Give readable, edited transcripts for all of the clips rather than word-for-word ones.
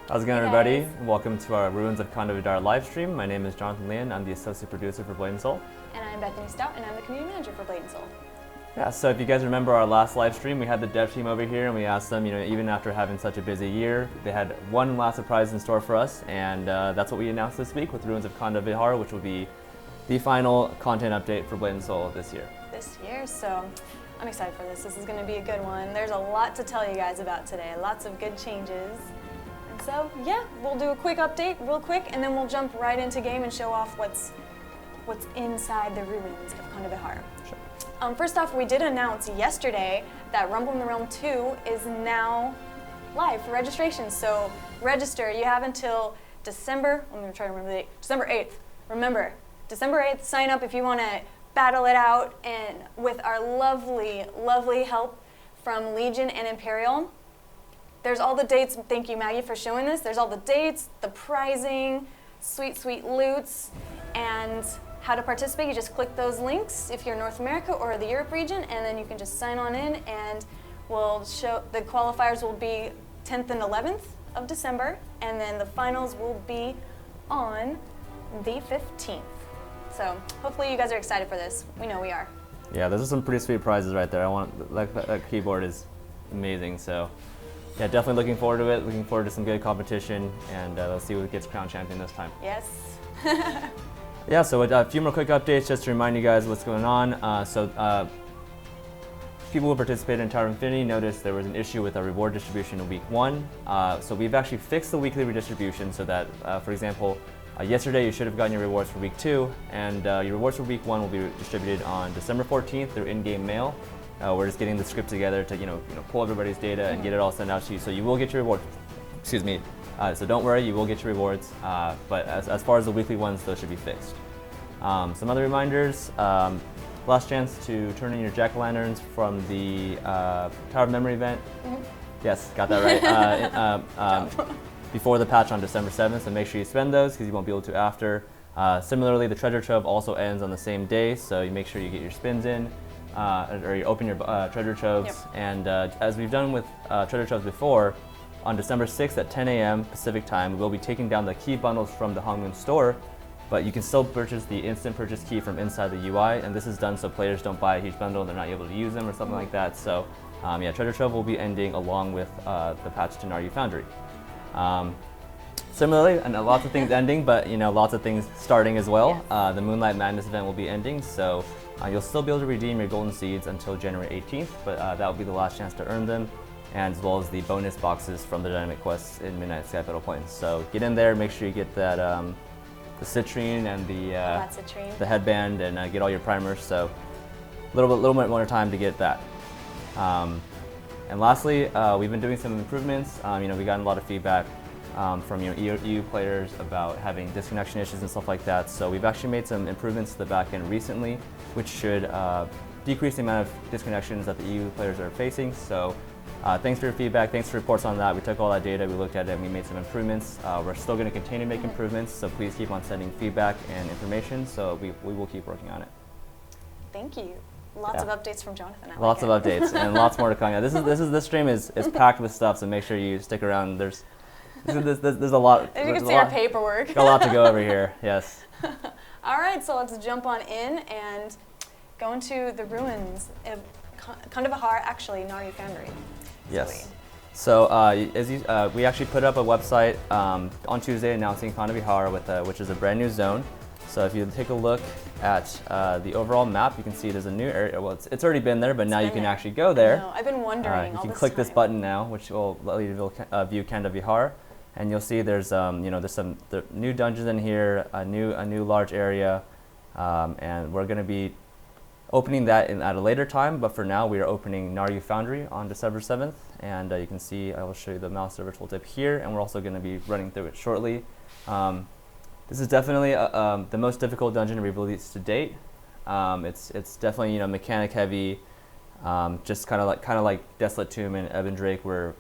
How's it going, everybody? Welcome to our Ruins of Khandihar live stream. My name is Jonathan Lian. I'm the associate producer for Blade and Soul. And I'm Bethany Stout, and I'm the community manager for Blade and Soul. Yeah, so if you guys remember our last live stream, we had the dev team over here, and we asked them, even after having such a busy year, they had one last surprise in store for us, and that's what we announced this week with Ruins of Vihar, which will be the final content update for Blade and Soul this year. So I'm excited for this. This is going to be a good one. There's a lot to tell you guys about today. Lots of good changes. And so, yeah, we'll do a quick update real quick, and then we'll jump right into game and show off what's inside the ruins of Khandihar. Sure. First off, we did announce yesterday that Rumble in the Realm 2 is now live for registration. So register. You have until December 8th. Remember, December 8th, sign up if you want to battle it out, and with our lovely, lovely help from Legion and Imperial. There's all the dates. Thank you, Maggie, for showing this. There's all the dates, the prizing, sweet, sweet loots, and how to participate. You just click those links if you're North America or the Europe region, and then you can just sign on in, and we'll show the qualifiers will be 10th and 11th of December, and then the finals will be on the 15th. So hopefully you guys are excited for this. We know we are. Yeah, those are some pretty sweet prizes right there. That keyboard is amazing. So yeah, definitely looking forward to it. Looking forward to some good competition, and let's see who gets crowned champion this time. Yes. Yeah, so a few more quick updates just to remind you guys what's going on. People who participated in Tower of Infinity noticed there was an issue with our reward distribution in week 1. So we've actually fixed the weekly redistribution so that, for example, yesterday you should have gotten your rewards for week 2, and your rewards for week 1 will be distributed on December 14th through in-game mail. We're just getting the script together to pull everybody's data and get it all sent out to you. So you will get your rewards. Excuse me. So don't worry, you will get your rewards. But as far as the weekly ones, those should be fixed. Some other reminders. Last chance to turn in your jack-o'-lanterns from the Tower of Memory event. Mm-hmm. Yes, got that right. Before the patch on December 7th, so make sure you spend those because you won't be able to after. Similarly, the treasure trove also ends on the same day, so you make sure you get your spins in, or you open your treasure troves. Yep. And as we've done with treasure troves before, on December 6th at 10 a.m. Pacific time, we'll be taking down the key bundles from the Hongmoon store, but you can still purchase the instant purchase key from inside the UI, and this is done so players don't buy a huge bundle and they're not able to use them or something like that. So yeah, treasure trove will be ending along with the patch to Naru Foundry. Similarly, and lots of things ending, but lots of things starting as well. Yes. The Moonlight Madness event will be ending, so you'll still be able to redeem your golden seeds until January 18th, but that will be the last chance to earn them, and as well as the bonus boxes from the dynamic quests in Midnight Sky Petal Plains. So get in there, make sure you get that the citrine and the headband, and get all your primers. So a little bit more time to get that. And lastly, we've been doing some improvements. We got a lot of feedback from EU players about having disconnection issues and stuff like that. So we've actually made some improvements to the backend recently, which should decrease the amount of disconnections that the EU players are facing. So thanks for your feedback. Thanks for reports on that. We took all that data, we looked at it, and we made some improvements. We're still going to continue to make improvements, so please keep on sending feedback and information. So we will keep working on it. Thank you. Lots of updates from Jonathan. Lots of updates and lots more to come. Yeah, this stream is packed with stuff, so make sure you stick around. There's a lot. As you can see, our paperwork. Got a lot to go over here. Yes. All right, so let's jump on in and go into the ruins of Khandihar, actually Naru Foundry. Yes. So we actually put up a website on Tuesday announcing Khandihar which is a brand new zone. So if you take a look at the overall map, you can see there's a new area. Well, it's already been there, but now you can actually go there. I know. I've been wondering. You can click this button now, which will let you view Khandihar, and you'll see there's there's some new dungeons in here, a new large area, and we're going to be opening that at a later time. But for now, we are opening Naru Foundry on December 7th, and you can see I will show you the mouse over tooltip here, and we're also going to be running through it shortly. This is definitely the most difficult dungeon we've released to date. It's definitely mechanic heavy, just kind of like Desolate Tomb and Ebon Drake were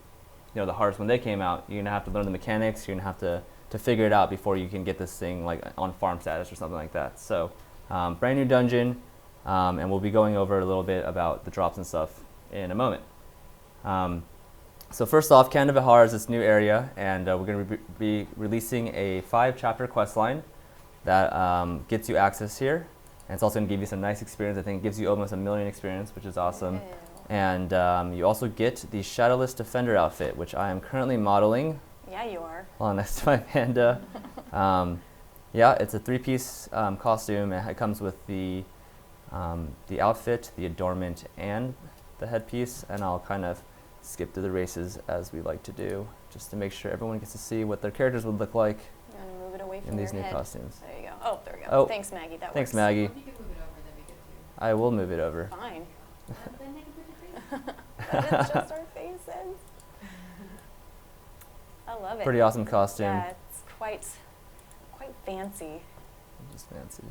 the hardest when they came out. You're gonna have to learn the mechanics. You're gonna have to figure it out before you can get this thing like on farm status or something like that. So brand new dungeon, and we'll be going over a little bit about the drops and stuff in a moment. So first off, Khandihar is this new area, and we're going to be releasing a 5-chapter quest line that gets you access here. And it's also going to give you some nice experience. I think it gives you almost 1 million experience, which is awesome. Ew. And you also get the Shadowless Defender outfit, which I am currently modeling. Yeah, you are. On next to my panda. Yeah, it's a 3-piece costume. It comes with the outfit, the adornment, and the headpiece. And I'll kind of skip through the races as we like to do, just to make sure everyone gets to see what their characters would look like You want to move it away from in these your new head? costumes. There you go. Oh, there we go. Oh, Thanks, Maggie. That Thanks, works. Maggie. If you could move it over, that'd be good too. I will move it over. Fine. Then they can put your face. But it's just our faces. I love it. Pretty awesome costume. Yeah, it's quite fancy. Just fancy.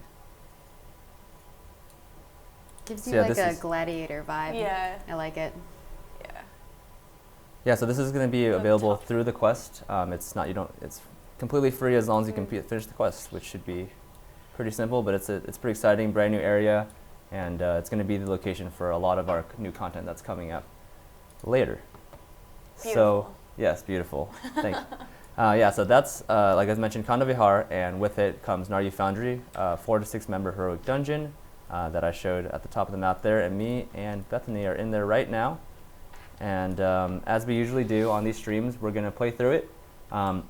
Gives So you yeah, like this a is- gladiator vibe. Yeah. I like it. Yeah. Yeah, so this is going to be Look available tough. through the quest. It's completely free as long as you can Mm. finish the quest, which should be pretty simple. But it's pretty exciting, brand new area, and it's going to be the location for a lot of our new content that's coming up later. So Beautiful. yes, beautiful. Thanks. Yeah, so that's like I mentioned, Khandihar, and with it comes Naru Foundry, 4 to 6 member heroic dungeon that I showed at the top of the map there, and me and Bethany are in there right now. And as we usually do on these streams, we're going to play through it.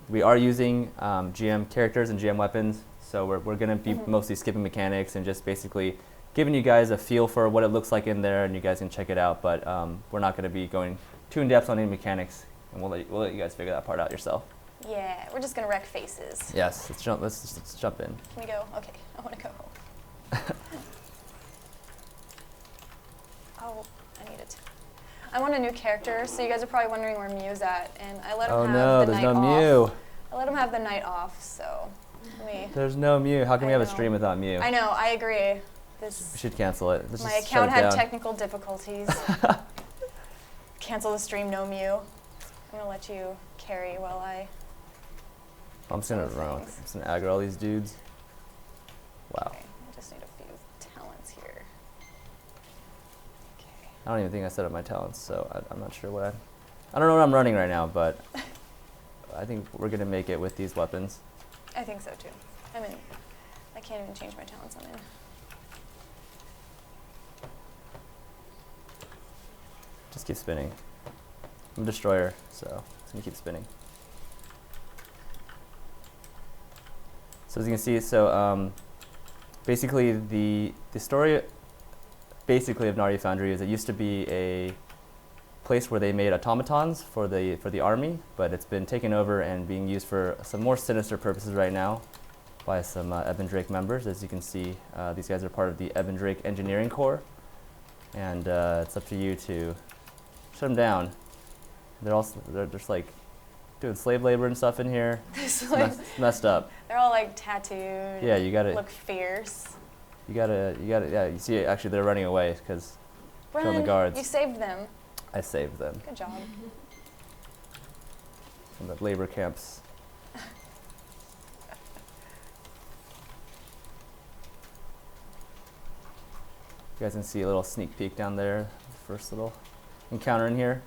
We are using GM characters and GM weapons, so we're going to be mostly skipping mechanics and just basically giving you guys a feel for what it looks like in there, and you guys can check it out. But we're not going to be going too in depth on any mechanics, and we'll let you guys figure that part out yourself. Yeah, we're just gonna wreck faces. Yes, let's jump in. Can we go? Okay, I want to go. Oh, I need it. I want a new character, so you guys are probably wondering where Mew's at, and I let him Oh have no, the there's night no off. Mew. I let him have the night off, so let me. There's no Mew. How can we I have a know. stream without Mew? I know, I agree. We This should cancel it. Let's my just shut account it had down. technical difficulties. Cancel the stream, no Mew. I'm gonna let you carry while I. I'm just gonna some run. I'm things. just gonna aggro all these dudes. Wow. Okay, I just need a few talents here. Okay. I don't even think I set up my talents, so I'm not sure what I don't know what I'm running right now, but I think we're gonna make it with these weapons. I think so too. I'm in. I can't even change my talents. I'm in. Just keep spinning. I'm a destroyer, so it's gonna keep spinning. So as you can see, basically the story basically of Naru Foundry is it used to be a place where they made automatons for the army, but it's been taken over and being used for some more sinister purposes right now by some Eben Drake members. As you can see, these guys are part of the Eben Drake Engineering Corps, and it's up to you to shut them down. They're just like doing slave labor and stuff in here. This It's like, messed up. they're all like tattooed. Yeah, you gotta, look fierce. yeah, you see, actually they're running away because killing the Run, guards. you saved them. I saved them Good job. from the labor camps. You guys can see a little sneak peek down there, the first little encounter in here.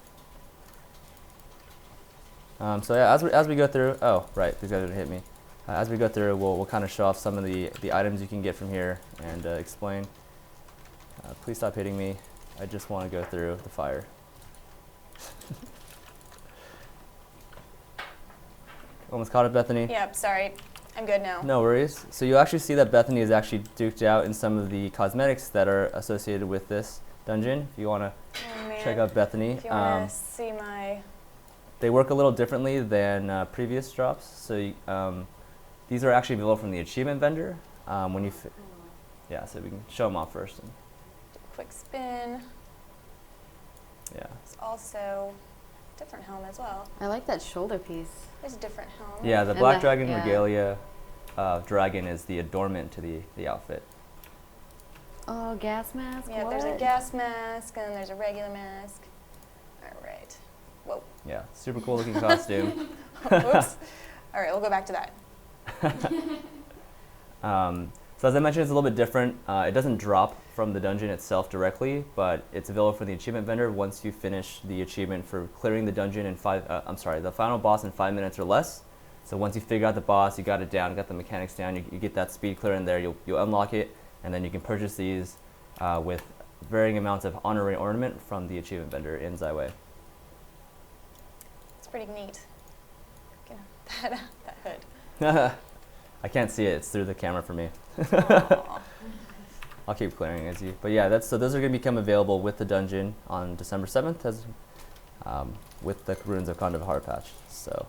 So yeah, as we go through, oh right, these guys are gonna hit me. As we go through, we'll kind of show off some of the items you can get from here and explain. Please stop hitting me. I just want to go through the fire. Almost caught it, Bethany. Yep, sorry. I'm good now. No worries. So you actually see that Bethany is actually duked out in some of the cosmetics that are associated with this dungeon. If you want to Oh, man. check out Bethany. If you want to see my. They work a little differently than previous drops. So these are actually available from the achievement vendor. When you, yeah, so we can show them off first. And, Quick spin. yeah. It's also a different helm as well. I like that shoulder piece. There's a different helm. Yeah, the And Black the- Dragon yeah. Regalia dragon is the adornment to the outfit. Oh, gas mask. Yeah, what? there's a gas mask and there's a regular mask. All right. Whoa. Yeah, super cool looking costume. Oops. All right, we'll go back to that. So as I mentioned, it's a little bit different. It doesn't drop from the dungeon itself directly, but it's available for the achievement vendor once you finish the achievement for clearing the dungeon in the final boss in 5 minutes or less. So once you figure out the boss, you got it down, got the mechanics down, you get that speed clear in there, you'll unlock it, and then you can purchase these with varying amounts of honorary ornament from the achievement vendor in Zyway. It's pretty neat. That hood. I can't see it, it's through the camera for me. Aw. I'll keep clearing as you. But yeah, so those are going to become available with the dungeon on December 7th with the Ruins of Khandihar patch. So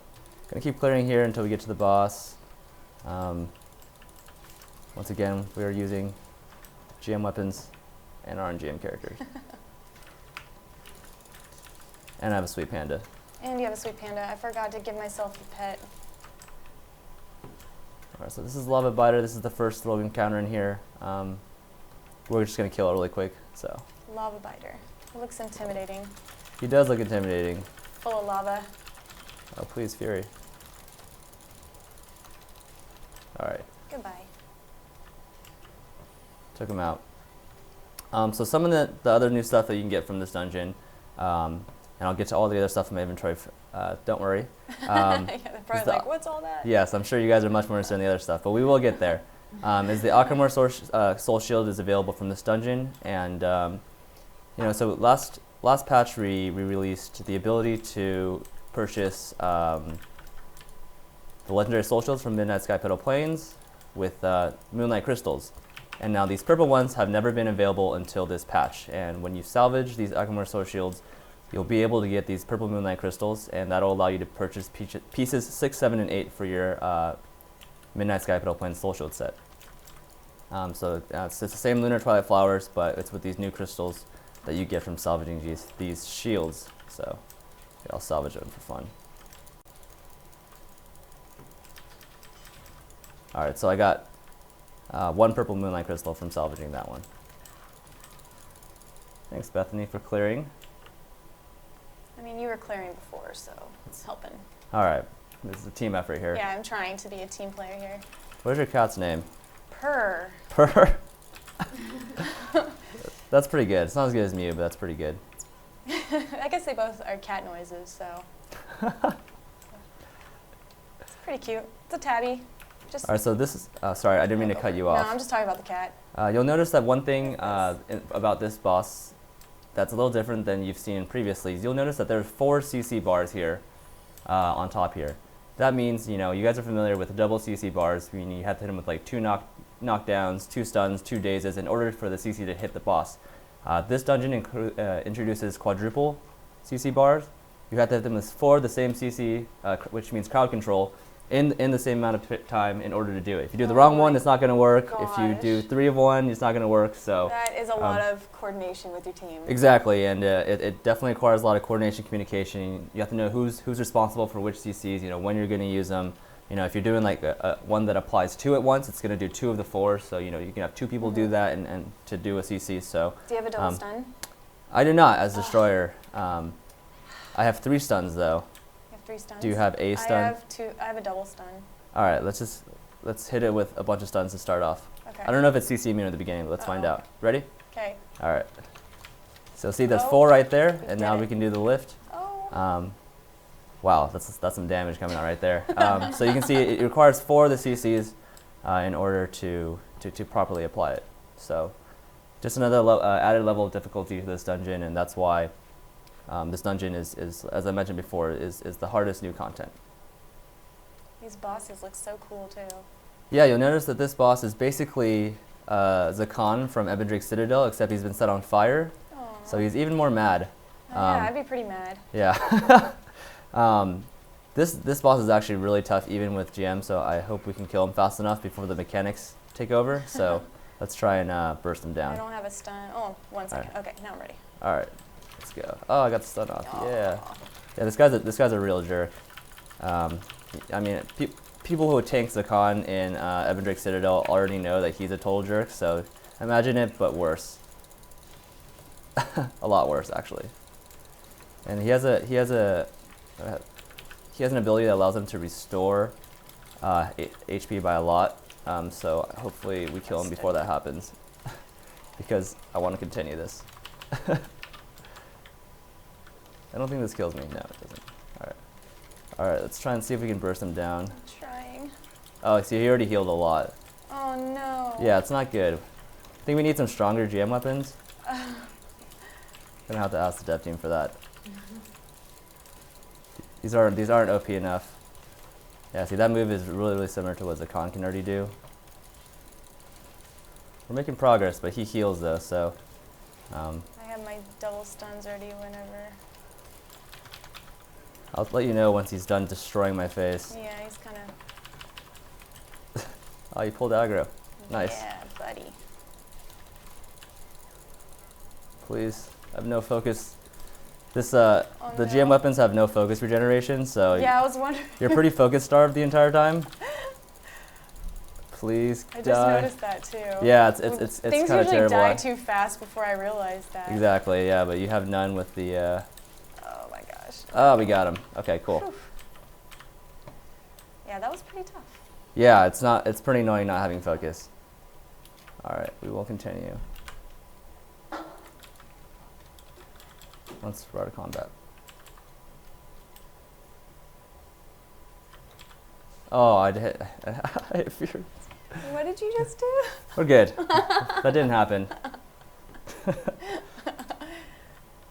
going to keep clearing here until we get to the boss. Once again, we are using GM weapons and our GM characters. And I have a sweet panda. And you have a sweet panda. I forgot to give myself a pet. Alright, so this is Lava Biter. This is the first rogue encounter in here. We're just going to kill it really quick. So Lava biter. It looks intimidating. he does look intimidating. Full of lava. Oh, please, Fury. Alright, Goodbye. took him out. So some of the other new stuff that you can get from this dungeon, and I'll get to all the other stuff in my inventory, don't worry. Yeah, they're probably like, what's all that? Yes, I'm sure you guys are much more interested in the other stuff, but we will get there. Is the Akamar Soul Shield is available from this dungeon, and so last patch we released the ability to purchase the legendary Soul Shields from Midnight Sky Petal Plains with Moonlight Crystals, and now these purple ones have never been available until this patch. And when you salvage these Akamar Soul Shields, you'll be able to get these purple Moonlight Crystals, and that'll allow you to purchase pieces 6, 7, and 8 for your Midnight Sky Petal Plains Soul Shield set. So it's the same Lunar Twilight Flowers, but it's with these new crystals that you get from salvaging these shields. So yeah, I'll salvage them for fun. Alright, so I got one purple Moonlight Crystal from salvaging that one. Thanks, Bethany, for clearing. I mean, you were clearing before, so it's helping. Alright, this is a team effort here. Yeah, I'm trying to be a team player here. What is your cat's name? Purr. Purr. That's pretty good. It's not as good as Mew, but that's pretty good. I guess they both are cat noises, so. It's pretty cute. It's a tabby. Just Alright, so this is, sorry, I didn't mean to cut you off. No, I'm just talking about the cat. You'll notice that one thing about this boss that's a little different than you've seen previously is you'll notice that there's 4 CC bars here on top here. That means, you guys are familiar with double CC bars, meaning you have to hit them with like 2 knockdowns, 2 stuns, 2 dazes in order for the CC to hit the boss. This dungeon introduces quadruple CC bars. You have to hit them with 4 the same CC, which means crowd control, in the same amount of time in order to do it. If you do the wrong one, it's not going to work. Gosh. If you do 3 of one, it's not going to work. So That is a lot of coordination with your team. exactly, and it definitely requires a lot of coordination, communication. You have to know who's responsible for which CCs. When you're going to use them. If you're doing like one that applies 2 at once, it's going to do 2 of the 4. So you can have 2 people do that and to do a CC. So Do you have a double stun? I do not as destroyer. I have 3 stuns though. You have 3 stuns? Do you have a stun? I have 2. I have a double stun. All right, let's hit it with a bunch of stuns to start off. Okay. I don't know if it's CC immune at the beginning, but let's find out. Ready? Okay. All right. So see, that's Oh, 4 right there, we and did now it. we can do the lift. Oh. Wow, that's some damage coming out right there. So you can see it requires 4 of the CCs in order to properly apply it. So just another added level of difficulty to this dungeon, and that's why this dungeon is, as I mentioned before, is the hardest new content. These bosses look so cool too. Yeah, you'll notice that this boss is basically Zakan from Ebondrake Citadel, except he's been set on fire, Aw. so he's even more mad. Yeah, I'd be pretty mad. Yeah. This boss is actually really tough even with GM, so I hope we can kill him fast enough before the mechanics take over. So let's try and burst him I down. don't have a stun. Oh, 1 second. Alright. Okay, now I'm ready. All right, let's go. Oh, I got the stun off. Aw. Yeah. Yeah, this guy's a real jerk. I mean, people who tank Zakan in Ebondrake Citadel already know that he's a total jerk. So imagine it, but worse. A lot worse, actually. And he has an ability that allows him to restore HP by a lot. So hopefully we kill him before that happens, because I want to continue this. I don't think this kills me. No, it doesn't. All right, let's try and see if we can burst him down. I'm trying. Oh, see, he already healed a lot. Oh no. Yeah, it's not good. I think we need some stronger GM weapons. Gonna have to ask the dev team for that. These aren't OP enough. Yeah, see, that move is really similar to what Zakan can already do. We're making progress, but he heals though, so. I have my double stuns ready whenever. I'll let you know once he's done destroying my face. Yeah, he's kind of. Oh, you pulled aggro. Nice. Yeah, buddy. Please, I have no focus. This the GM no. weapons have no focus regeneration, so Yeah, I was wondering. you're pretty focus starved the entire time. Please I die. just noticed that too. Yeah, it's Things kind of usually terrible. die too fast before I realized that. Exactly, yeah, but you have none with the. Oh my gosh. Oh, we got him. Okay, cool. Whew. Yeah, that was pretty tough. Yeah, it's pretty annoying not having focus. All right, we will continue. Once we're out of combat. Oh, I hit fear. What did you just do? We're good. That didn't happen.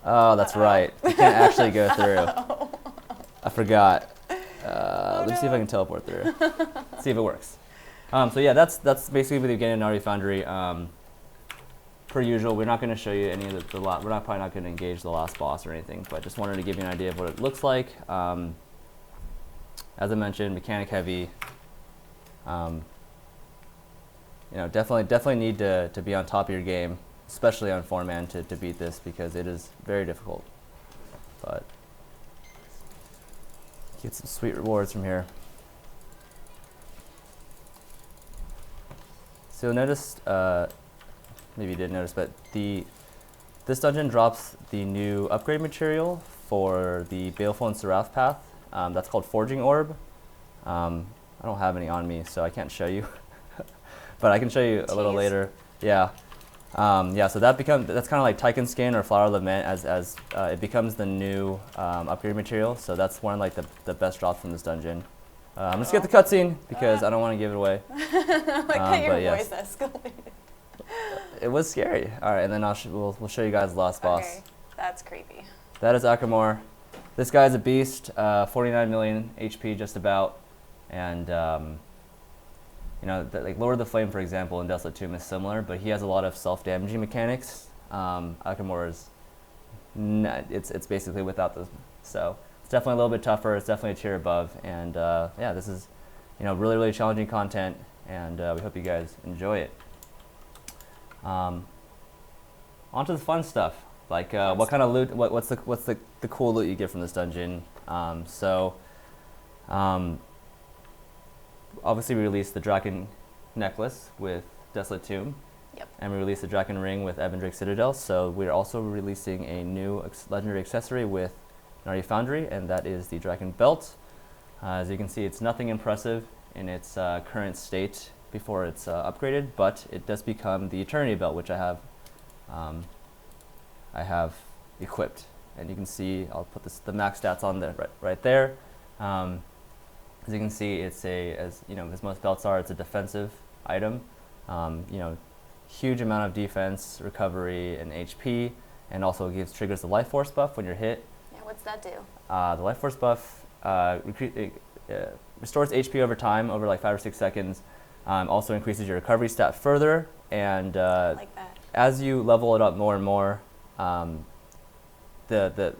Oh, that's right. You can't actually go through. I forgot. Let's see if I can teleport through. See if it works. So yeah, that's basically the beginning of Naru Foundry. Per usual, we're not going to show you any of we're probably not going to engage the last boss or anything, but just wanted to give you an idea of what it looks like. As I mentioned, mechanic heavy. You know, definitely need to be on top of your game, especially on 4-man to beat this, because it is very difficult. But get some sweet rewards from here. So you'll notice, maybe you didn't notice, but this dungeon drops the new upgrade material for the Baleful and Seraph path. That's called Forging Orb. I don't have any on me, so I can't show you, but I can show you a little later. Yeah, yeah. So that's kind of like Tycoon Skin or Flower of Lament as it becomes the new upgrade material. So that's one of like the best drops from this dungeon. I'm gonna skip the cutscene because I don't want to give it away. Like how your voice escalated. It was scary. All right, and then we'll show you guys the last boss. Okay, that's creepy. That is Akamor. This guy's a beast. 49 million HP just about, and you know, like Lord of the Flame, for example, in Desolate Tomb is similar, but he has a lot of self-damaging mechanics. Akamor is it's basically without those, so it's definitely a little bit tougher. It's definitely a tier above, and yeah, this is, you know, really challenging content, and we hope you guys enjoy it. On to the fun stuff, like what kind of loot, what's the cool loot you get from this dungeon. Obviously we released the Draken necklace with Desolate Tomb. Yep. And we released the Draken ring with Ebon Drake Citadel. So we're also releasing a new legendary accessory with Naru Foundry, and that is the Draken belt. As you can see, it's nothing impressive in its current state before it's upgraded, but it does become the Eternity belt, which I have equipped. And you can see, I'll put the max stats on there right there. As you can see, it's as most belts are, it's a defensive item. You know, huge amount of defense, recovery, and HP, and also triggers the life force buff when you're hit. Yeah, what's that do? The life force buff restores HP over time, over like 5 or 6 seconds. Also increases your recovery stat further, and Like that. as you level it up more and more, the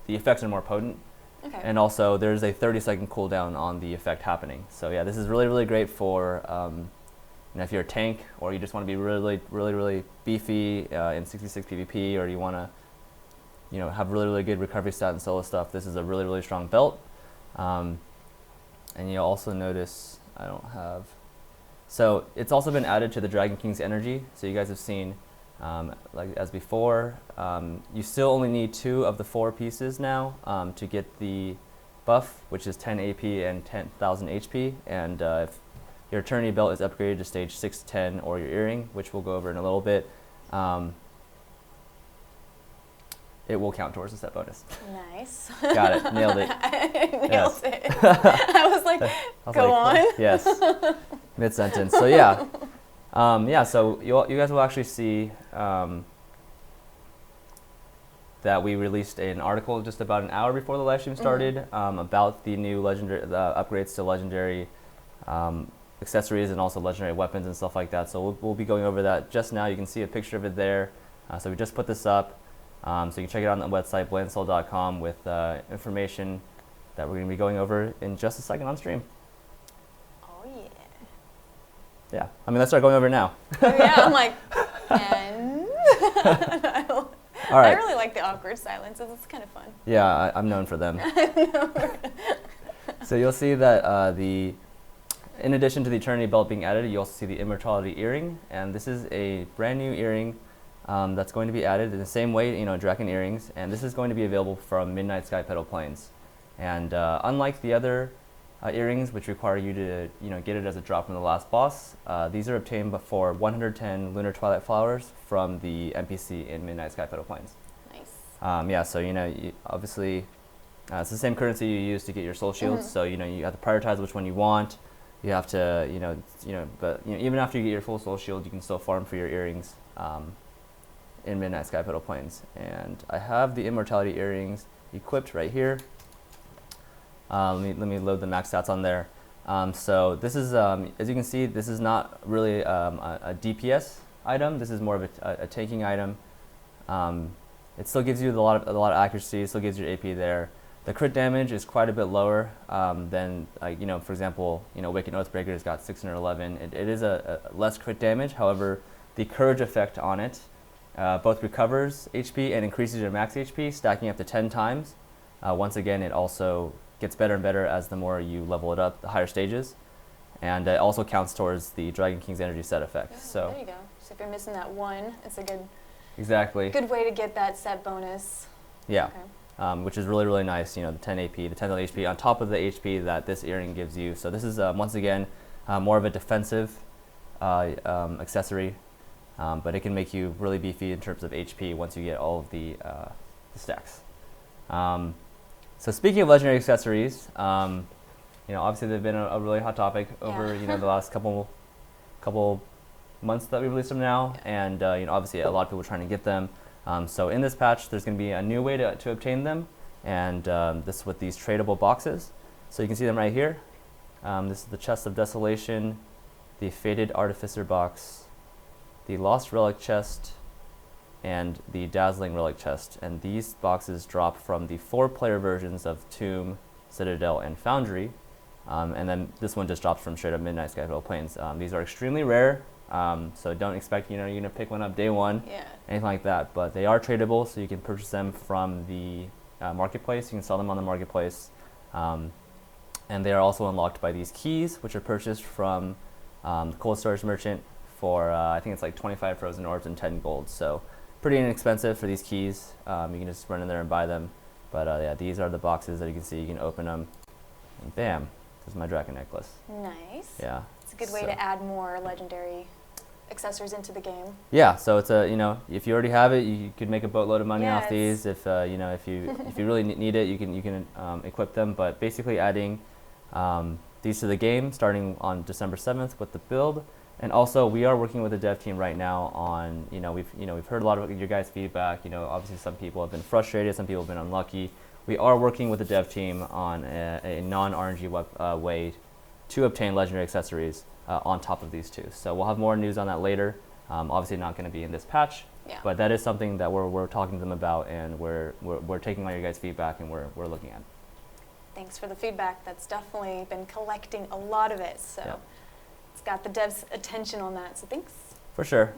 effects are more potent. Okay. And also, there's a 30-second cooldown on the effect happening. So yeah, this is really great for you know, if you're a tank, or you just want to be really beefy in 66 PvP, or you want to, you know, have really good recovery stat and solo stuff. This is a really strong belt. And you'll also notice I don't have. So it's also been added to the Dragon King's energy. So you guys have seen, like as before, you still only need 2 of the 4 pieces now to get the buff, which is 10 AP and 10,000 HP. And your eternity belt is upgraded to stage 6 to 10, or your earring, which we'll go over in a little bit, it will count towards the set bonus. Nice. Got it. Nailed it. I nailed Yes. it. I was like, go on. Yes. Mid-sentence. So yeah. Yeah, so you guys will actually see that we released an article just about an hour before the live stream started about the new legendary upgrades to legendary accessories and also legendary weapons and stuff like that. So we'll be going over that just now. You can see a picture of it there. So we just put this up. So you can check it out on the website, blandsoul.com, with information that we're going to be going over in just a second on stream. Oh, yeah. Yeah, I mean, let's start going over it now. Oh, yeah, I'm like, and All right. I really like the awkward silences. It's kind of fun. Yeah, I'm known for them. So you'll see that in addition to the Eternity Belt being added, you also see the Immortality Earring, and this is a brand new earring that's going to be added in the same way, Draken earrings, and this is going to be available from Midnight Sky Petal Plains. And unlike the other earrings, which require you to get it as a drop from the last boss, these are obtained for 110 Lunar Twilight Flowers from the NPC in Midnight Sky Petal Plains. Nice. Yeah, so obviously it's the same currency you use to get your soul shields, so you have to prioritize which one you want. You have to but even after you get your full soul shield, you can still farm for your earrings in Midnight Sky Petal Plains. And I have the Immortality Earrings equipped right here. Let me load the max stats on there. So this is, as you can see, this is not really a DPS item. This is more of a tanking item. It still gives you a lot of accuracy. It still gives you AP there. The crit damage is quite a bit lower than, for example, Wicked Oathbreaker has got 611. It is a less crit damage. However, the courage effect on it both recovers HP and increases your max HP, stacking up to 10 times. Once again, it also gets better and better as the more you level it up, the higher stages. And it also counts towards the Dragon King's energy set effect. Yeah, So there you go. So if you're missing that one, it's a exactly. good way to get that set bonus. Yeah. Okay. Which is really, really nice, the 10 AP, the 10 HP on top of the HP that this earring gives you. So this is, once again, more of a defensive accessory, but it can make you really beefy in terms of HP once you get all of the stacks. So speaking of legendary accessories, obviously they've been a really hot topic over the last couple months that we released them now, and obviously a lot of people are trying to get them. So in this patch, there's going to be a new way to obtain them, and this is with these tradable boxes. So you can see them right here. This is the Chest of Desolation, the Faded Artificer box, the Lost Relic chest, and the Dazzling Relic chest. And these boxes drop from the 4-player versions of Tomb, Citadel, and Foundry. And then this one just drops from straight up Midnight Sky Petal Plains. These are extremely rare. So don't expect you're gonna pick one up day one, anything like that. But they are tradable, so you can purchase them from the marketplace. You can sell them on the marketplace, and they are also unlocked by these keys, which are purchased from the Cold Storage Merchant for I think it's like 25 frozen orbs and 10 gold. So pretty inexpensive for these keys. You can just run in there and buy them. But yeah, these are the boxes that you can see. You can open them, and bam, this is my dragon necklace. Nice. Yeah. It's a good way to add more legendary accessories into the game. Yeah, so it's a if you already have it, you could make a boatload of money off these. If if you really need it, you can equip them. But basically adding these to the game starting on December 7th with the build, and also we are working with the dev team right now on we've heard a lot of your guys' feedback. Obviously some people have been frustrated, some people have been unlucky. We are working with the dev team on a non-RNG way to obtain legendary accessories on top of these two. So we'll have more news on that later. Obviously not going to be in this patch, but that is something that we're talking to them about, and we're taking all your guys' feedback, and we're looking at. Thanks for the feedback. That's definitely been collecting a lot of it. So it's got the devs' attention on that. So thanks. For sure.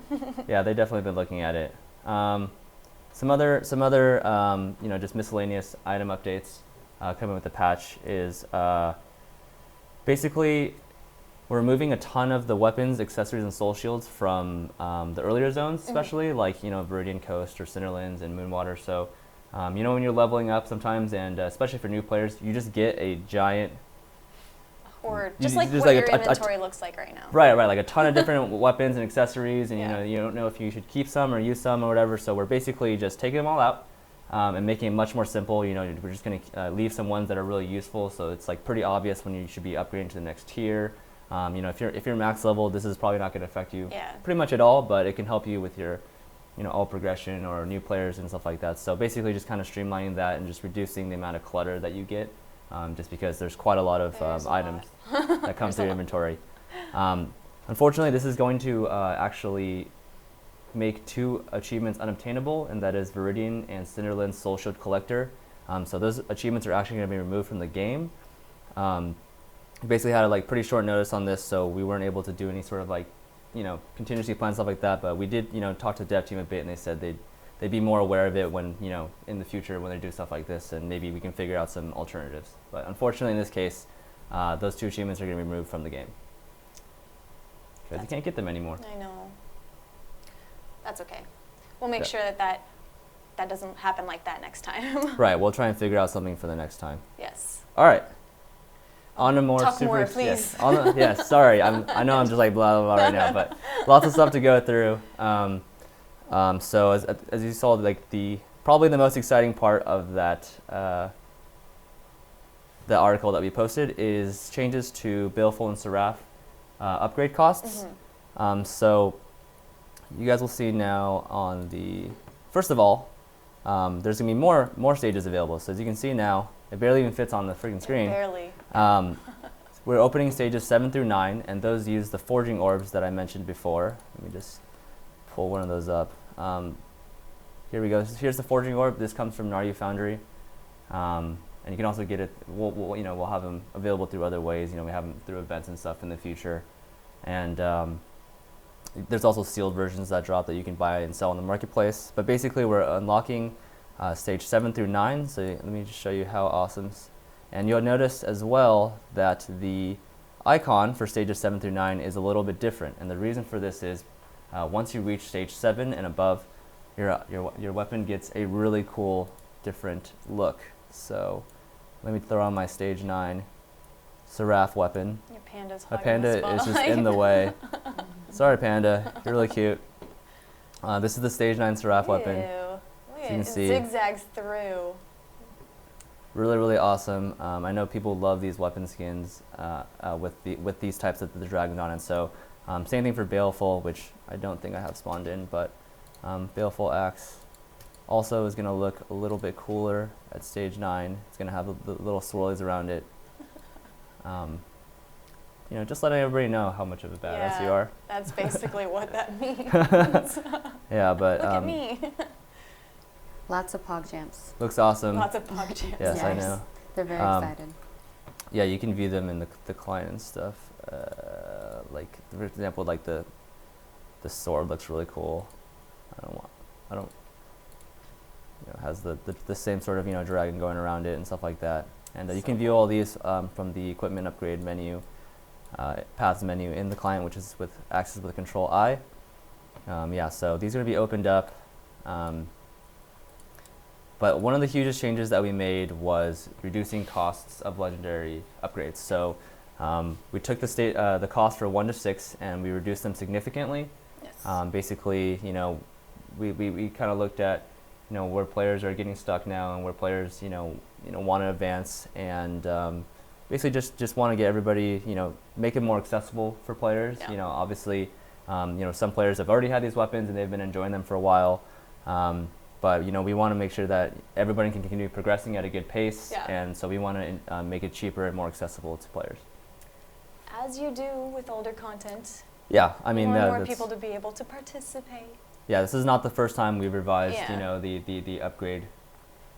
Yeah, they've definitely been looking at it. Some other just miscellaneous item updates coming with the patch is basically we're removing a ton of the weapons, accessories, and soul shields from the earlier zones, especially like Viridian Coast or Cinderlands and Moonwater. So when you're leveling up sometimes, and especially for new players, you just get a giant Or You- just like there's what like your a inventory looks like right now. Right, like a ton of different weapons and accessories, and Yeah. you don't know if you should keep some or use some or whatever. So we're basically just taking them all out and making it much more simple. We're just going to leave some ones that are really useful, so it's like pretty obvious when you should be upgrading to the next tier. If you're max level, this is probably not going to affect you Yeah. pretty much at all, but it can help you with your all progression or new players and stuff like that. So basically just kind of streamlining that and just reducing the amount of clutter that you get, just because there's quite a lot of There's a items lot. that come There's through a your lot. inventory. Unfortunately, this is going to actually make two achievements unobtainable, and that is Viridian and Cinderland's Soul Shield Collector. So those achievements are actually going to be removed from the game. We basically had a pretty short notice on this, so we weren't able to do any sort of contingency plan, stuff like that. But we did talk to the dev team a bit, and they said they'd be more aware of it when in the future when they do stuff like this, and maybe we can figure out some alternatives. But unfortunately, in this case, those two achievements are going to be removed from the game because you can't get them anymore. I know. That's okay. We'll make Yeah. sure that doesn't happen like that next time. Right, we'll try and figure out something for the next time. Yes. All right. On to more Talk super. more, Yes, please. yes, sorry. I know I'm just like blah blah blah right now, but lots of stuff to go through. So as you saw, probably the most exciting part of that the article that we posted is changes to Baleful and Seraph upgrade costs. So you guys will see now on the first of all, there's gonna be more stages available. So as you can see now, it barely even fits on the freaking screen. Barely. We're opening stages 7 through 9, and those use the forging orbs that I mentioned before. Let me just pull one of those up. Here we go. Here's the forging orb. This comes from Naru Foundry, and you can also get it. We'll have them available through other ways. We have them through events and stuff in the future, and there's also sealed versions that drop that you can buy and sell on the marketplace. But basically, we're unlocking stage 7 through 9. So let me just show you how awesome. And you'll notice as well that the icon for stages 7 through 9 is a little bit different. And the reason for this is once you reach stage 7 and above, your weapon gets a really cool different look. So let me throw on my stage 9 Seraph weapon. Your panda's My hogging panda the is just spotlight. in the way. Sorry, panda. You're really cute. This is the stage 9 Seraph weapon. Ew. Look you at can it see. zigzags through. Really, really awesome. I know people love these weapon skins with these types of the dragons on it. So same thing for Baleful, which I don't think I have spawned in, but Baleful Axe also is going to look a little bit cooler at stage 9. It's going to have the little swirlies around it. Just letting everybody know how much of a badass you are. That's basically what that means. Yeah, but Look at me. Lots of pog jams. looks awesome. Lots of pog jams. Yes, I Yes. know. They're very Um, excited. Yeah, you can view them in the client and stuff. Like for example, like the sword looks really cool. Has the same sort of dragon going around it and stuff like that. And you can view all these from the equipment upgrade menu, paths menu in the client, which is with access with Control I. Yeah, so these are going to be opened up. But one of the hugest changes that we made was reducing costs of legendary upgrades. So we took the cost for 1 to 6 and we reduced them significantly. Yes. Basically, we kind of looked at where players are getting stuck now and where players want to advance, and basically just want to get everybody make it more accessible for players. Yeah. Obviously, some players have already had these weapons and they've been enjoying them for a while. But we want to make sure that everybody can continue progressing at a good pace, Yeah. and so we want to make it cheaper and more accessible to players. As you do with older content, Yeah, I mean, more and more that's- people to be able to participate. yeah, this is not the first time we've revised, Yeah. the upgrade,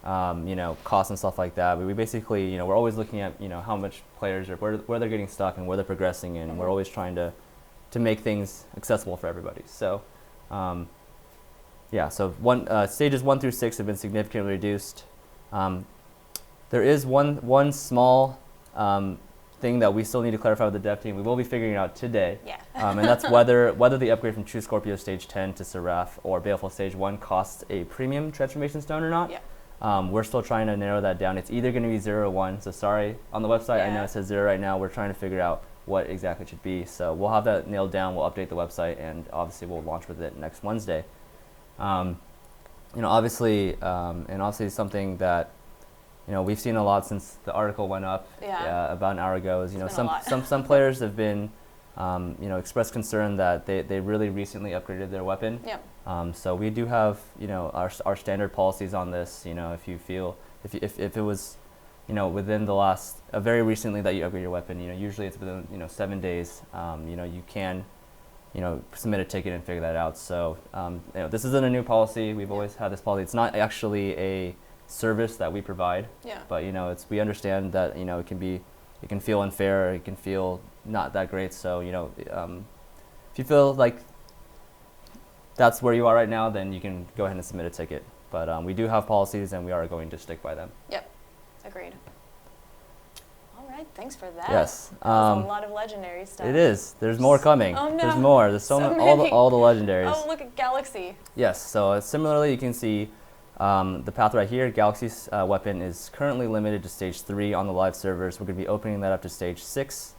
costs and stuff like that. But we basically, we're always looking at, how much players are, where they're getting stuck and where they're progressing, and we're always trying to make things accessible for everybody. So, yeah, so stages 1 through 6 have been significantly reduced. There is one small thing that we still need to clarify with the dev team. We will be figuring it out today. Yeah. And that's whether the upgrade from True Scorpio Stage 10 to Seraph or Baleful Stage 1 costs a premium transformation stone or not. Yeah. We're still trying to narrow that down. It's either going to be 0 or 1. So sorry, on the website I know Yeah. it says 0 right now. We're trying to figure out what exactly it should be. So we'll have that nailed down. We'll update the website, and obviously we'll launch with it next Wednesday. Obviously something that we've seen a lot since the article went up about an hour ago. Is It's been a lot. some players have been expressed concern that they really recently upgraded their weapon. Yep. So we do have our standard policies on this. If you feel if it was within the last very recently that you upgrade your weapon, usually it's within 7 days. You can submit a ticket and figure that out. So this isn't a new policy. We've always had this policy. It's not actually a service that we provide. Yeah. But we understand that it can feel unfair. Or it can feel not that great. So if you feel like that's where you are right now, then you can go ahead and submit a ticket. But we do have policies, and we are going to stick by them. Yep. Agreed. All right. Thanks for that. Yes. That was a lot of legendary stuff. It is. There's more coming. Oh, no. There's more. There's So many. All the legendaries. Oh, look at Galaxy. Yes. So similarly, you can see the path right here. Galaxy's weapon is currently limited to stage 3 on the live servers. We're going to be opening that up to stage 6,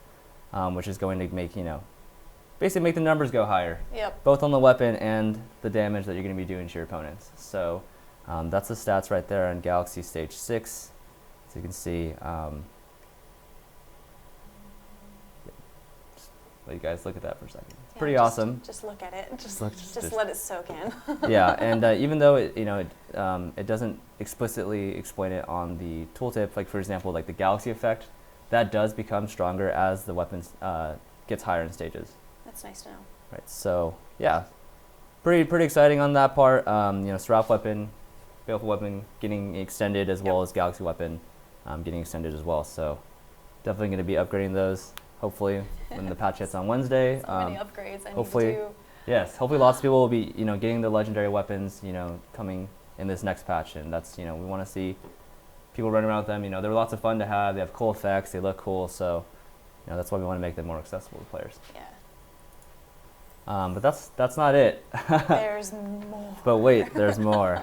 which is going to make basically make the numbers go higher. Yep. Both on the weapon and the damage that you're going to be doing to your opponents. So that's the stats right there on Galaxy stage 6. So you can see. Let you guys look at that for a second. It's pretty awesome. Just look at it. Just Just let it soak in. Yeah, and even though it doesn't explicitly explain it on the tooltip, like for example, like the Galaxy effect, that does become stronger as the weapon gets higher in stages. That's nice to know. Right. So yeah, pretty exciting on that part. Strap weapon, baleful weapon getting extended as well as Galaxy weapon getting extended as well. So definitely going to be upgrading those. Hopefully, when the patch hits on Wednesday. So many upgrades I hopefully, need to do. Yes. Hopefully, lots of people will be getting the legendary weapons coming in this next patch, and that's we want to see people running around with them. They're lots of fun to have. They have cool effects. They look cool. So that's why we want to make them more accessible to players. Yeah. But that's not it. There's more. But wait, there's more.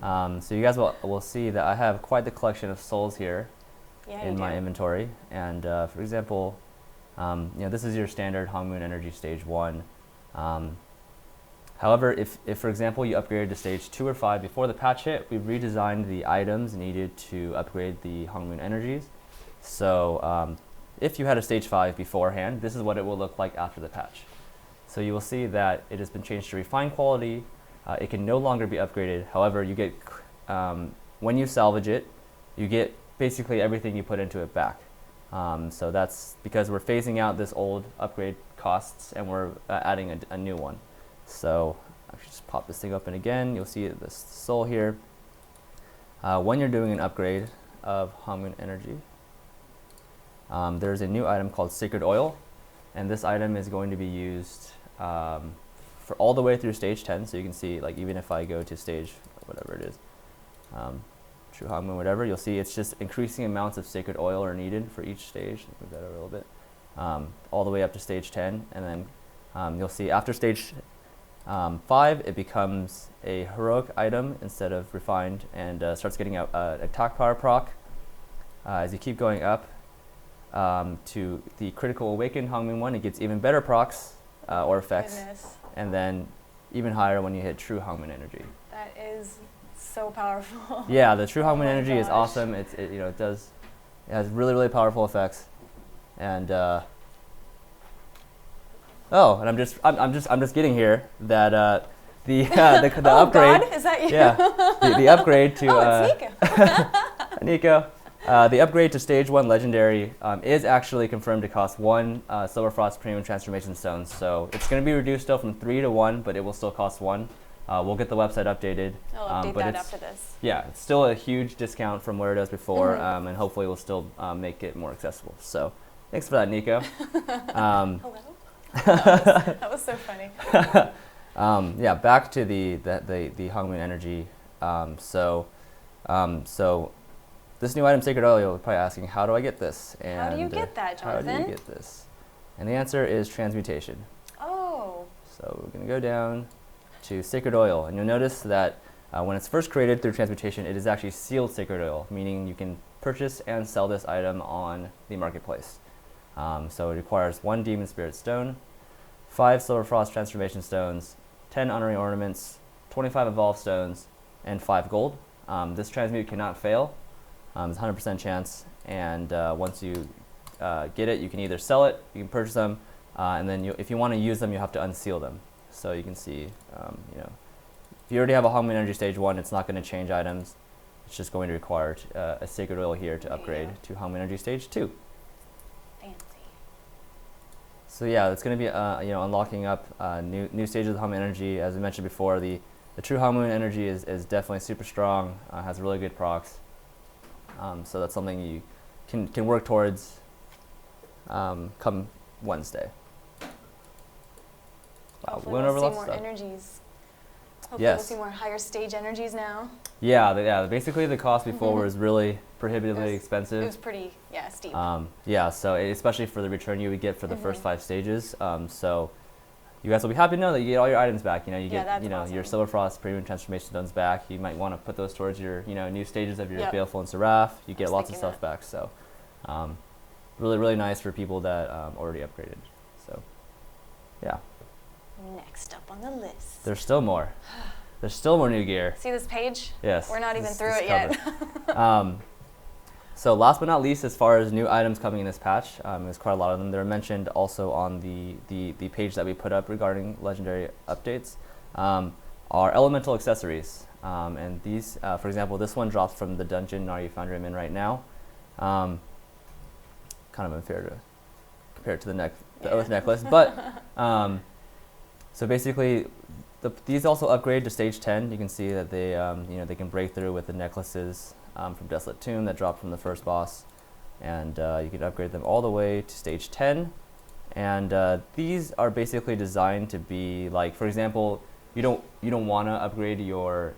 So you guys will see that I have quite the collection of souls here in my inventory. And for example, this is your standard Hong Moon Energy Stage 1. However, if for example you upgraded to Stage 2 or 5 before the patch hit, we've redesigned the items needed to upgrade the Hong Moon Energies. So if you had a Stage 5 beforehand, this is what it will look like after the patch. So you will see that it has been changed to refined quality. It can no longer be upgraded. However, you get when you salvage it, you get basically everything you put into it back. So that's because we're phasing out this old upgrade costs and we're adding a new one. So I should just pop this thing open again. You'll see this soul here. When you're doing an upgrade of Hong Moon Energy, there's a new item called Sacred Oil, and this item is going to be used for all the way through stage 10. So you can see, like, even if I go to stage whatever it is, True Hong Moon, whatever, you'll see it's just increasing amounts of Sacred Oil are needed for each stage. Move that over a little bit, all the way up to stage 10, and then you'll see after stage 5, it becomes a heroic item instead of refined, and starts getting a attack power proc. As you keep going up to the critical awakened Hong Moon 1, it gets even better procs or effects, and then even higher when you hit True Hong Moon Energy. That is so powerful. Yeah, the True Hong Moon my Energy is gosh. awesome. It has really powerful effects, and and I'm just getting here that the Oh, upgrade. God, is that you? Yeah, the upgrade to Oh, it's Nico. Nico. The upgrade to Stage 1 Legendary is actually confirmed to cost 1 Silver Frost Premium Transformation Stone. So it's going to be reduced still from 3 to 1, but it will still cost 1. We'll get the website updated. I'll update but that it's, after this. yeah, it's still a huge discount from where it was before, and hopefully we'll still make it more accessible. So thanks for that, Nico. Hello? That was so funny. Yeah, back to the Hong Moon Energy. So this new item, Sacred Oil, you're probably asking, how do I get this? And How do you get that, Jonathan? How do you get this? And the answer is transmutation. Oh. So we're going to go down to Sacred Oil, and you'll notice that When it's first created through transmutation, it is actually sealed sacred oil, meaning you can purchase and sell this item on the marketplace. So it requires 1 demon spirit stone, 5 silver frost transformation stones, 10 honoring ornaments, 25 evolved stones, and 5 gold. This transmute cannot fail. It's 100% chance, and once you get it, you can either sell it, you can purchase them, and then if you want to use them, you have to unseal them. So you can see, if you already have a Hongmen Energy Stage 1, it's not going to change items. It's just going to require a sacred oil here to upgrade to Hongmen Energy Stage 2. Fancy. So yeah, it's going to be unlocking up new stages of Hongmen Energy. As we mentioned before, the true Hongmen Energy is definitely super strong, has really good procs. So that's something you can work towards come Wednesday. Wow, Hopefully went over we'll lots see of more stuff. energies. Hopefully Yes. we'll see more higher stage energies now. Yeah. Basically, the cost before was really prohibitively expensive. It was pretty, steep. Yeah, so especially for the return you would get for the first 5 stages. So you guys will be happy to know that you get all your items back. You get that's your awesome. Silver Frost Premium Transformation Stones back. You might want to put those towards your new stages of your Yep. Baleful and Seraph. You get was lots of thinking stuff back. So really nice for people that already upgraded. So yeah, Next up on the list. there's still more. There's still more new gear. See this page? Yes. We're not even this- through this it yet. cover. So last but not least, as far as new items coming in this patch, there's quite a lot of them. They're mentioned also on the page that we put up regarding legendary updates, are elemental accessories. And these, for example, this one drops from the dungeon Naru Foundry I'm in right now. Kind of unfair to compare it to the Oath necklace, but so basically, these also upgrade to stage 10. You can see that they they can break through with the necklaces from Desolate Tomb that dropped from the first boss, and you can upgrade them all the way to stage 10. And these are basically designed to be like, for example, you don't want to upgrade your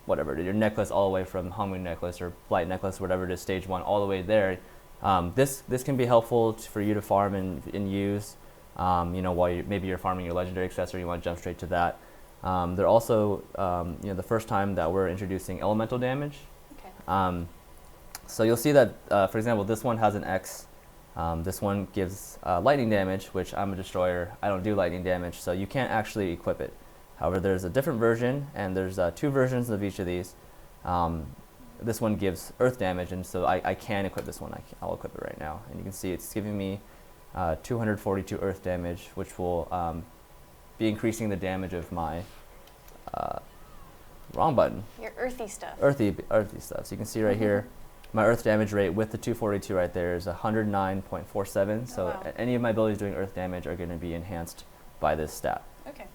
necklace all the way from Hongmen necklace or Blight necklace, whatever it is, stage 1 all the way there. This can be helpful for you to farm and use. While maybe you're farming your legendary accessory, you want to jump straight to that. They're also, the first time that we're introducing elemental damage. Okay. So you'll see that, for example, this one has an X. This one gives lightning damage, which I'm a destroyer. I don't do lightning damage, so you can't actually equip it. However, there's a different version, and there's 2 versions of each of these. This one gives earth damage, and so I can equip this one. I'll equip it right now. And you can see it's giving me 242 earth damage, which will be increasing the damage of my wrong button. Your earthy stuff. Earthy stuff. So you can see right here, my earth damage rate with the 242 right there is 109.47. So wow. Any of my abilities doing earth damage are going to be enhanced by this stat. Okay.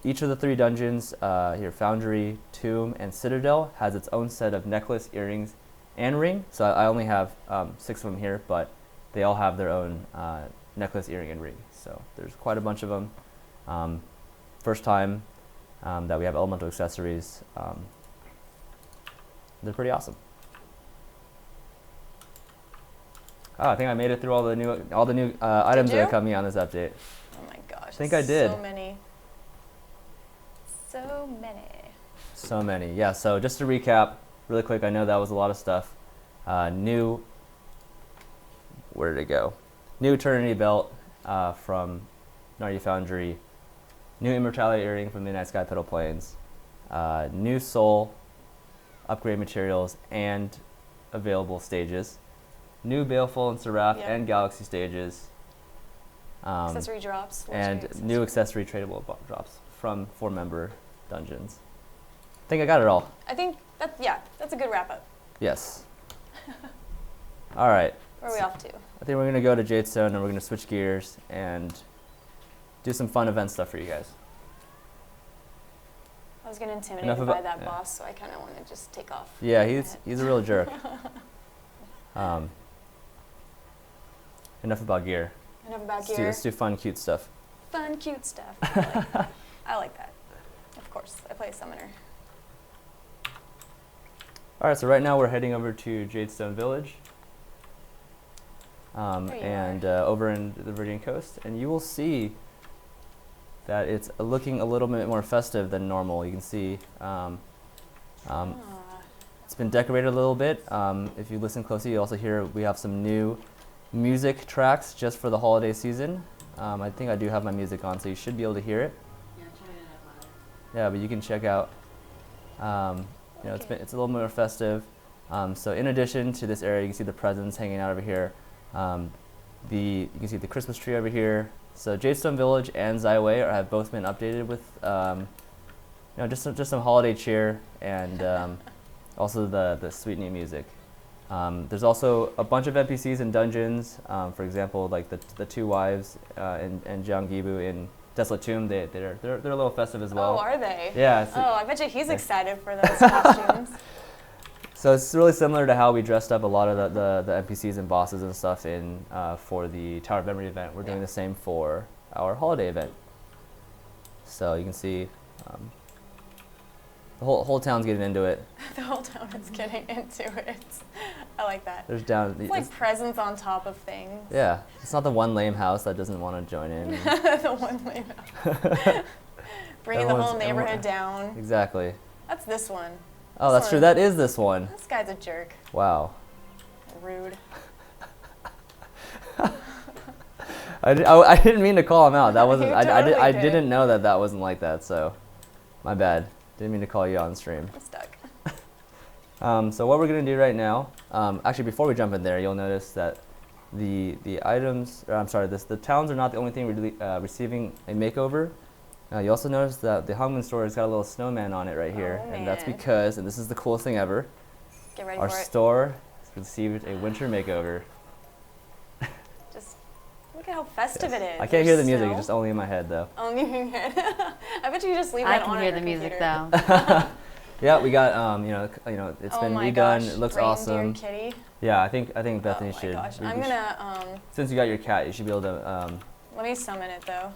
Each of the 3 dungeons here, Foundry, Tomb, and Citadel, has its own set of necklace, earrings, and ring. So I only have 6 of them here, but they all have their own necklace, earring, and ring. So there's quite a bunch of them. First time that we have elemental accessories. They're pretty awesome. Oh, I think I made it through all the new items that are coming on this update. Oh my gosh. I think I did. So many. So many. So many. Yeah, so just to recap really quick, I know that was a lot of stuff. Where did it go? New Eternity Belt from Naru Foundry. New Immortality Earring from the Night Sky Petal Plains. New Soul upgrade materials and available stages. New Baleful and Seraph and Galaxy stages. Accessory drops. And new accessory tradable drops from 4-member dungeons. I think I got it all. I think that's a good wrap up. Yes. All right. Where are we off to? I think we're going to go to Jadestone and we're going to switch gears and do some fun event stuff for you guys. I was getting Enough intimidated about- by that yeah. boss, so I kind of want to just take off. Yeah, he's a real jerk. Enough about gear. Enough about Let's gear. do fun, cute stuff. Fun, cute stuff. I like that. Of course, I play a summoner. All right, so right now we're heading over to Jadestone Village. There you Over in the Viridian Coast, and you will see that it's looking a little bit more festive than normal. You can see it's been decorated a little bit. If you listen closely, you also hear we have some new music tracks just for the holiday season. I think I do have my music on, so you should be able to hear it. Yeah, try it out louder. Yeah, but you can check out. You know, it's a little more festive. So in addition to this area, you can see the presents hanging out over here. You can see the Christmas tree over here. So Jadestone Village and Zaiwei have both been updated with you know, just some holiday cheer and also the sweet new music. There's also a bunch of NPCs and dungeons. For example, like the two wives and Jianggibu in Desolate Tomb. They're a little festive as well. Oh, are they? Yeah. Oh, I bet you he's excited for those costumes. So it's really similar to how we dressed up a lot of the NPCs and bosses and stuff in for the Tower of Memory event. We're doing the same for our holiday event. So you can see the whole town's getting into it. The whole town is getting into it. I like that. There's down. It's like presents on top of things. Yeah, it's not the one lame house that doesn't want to join in. The one lame house. Bringing the whole neighborhood down. Exactly. That's this one. Oh, that's true. That is this one. This guy's a jerk. Wow. Rude. I didn't mean to call him out. That wasn't. You I totally didn't know that wasn't like that. So, my bad. Didn't mean to call you on stream. I'm stuck. So what we're gonna do right now, actually before we jump in there, you'll notice that the items, or I'm sorry, the towns are not the only thing receiving a makeover. You also notice that the Hongman store has got a little snowman on it right here, and that's man. because, and this is the coolest thing ever, Get ready our for it. store has received a winter makeover. Just look at how festive it is. I can't hear the music; Snow. it's just only in my head, though. Only in your head. I bet you just leave I that can on hear your the music computer. though. Yeah, we got it's Oh been my redone. gosh, It looks reindeer awesome. kitty. Yeah, I think Bethany Oh my should. gosh. we I'm should- gonna Since you got your cat, you should be able to. let me summon it though.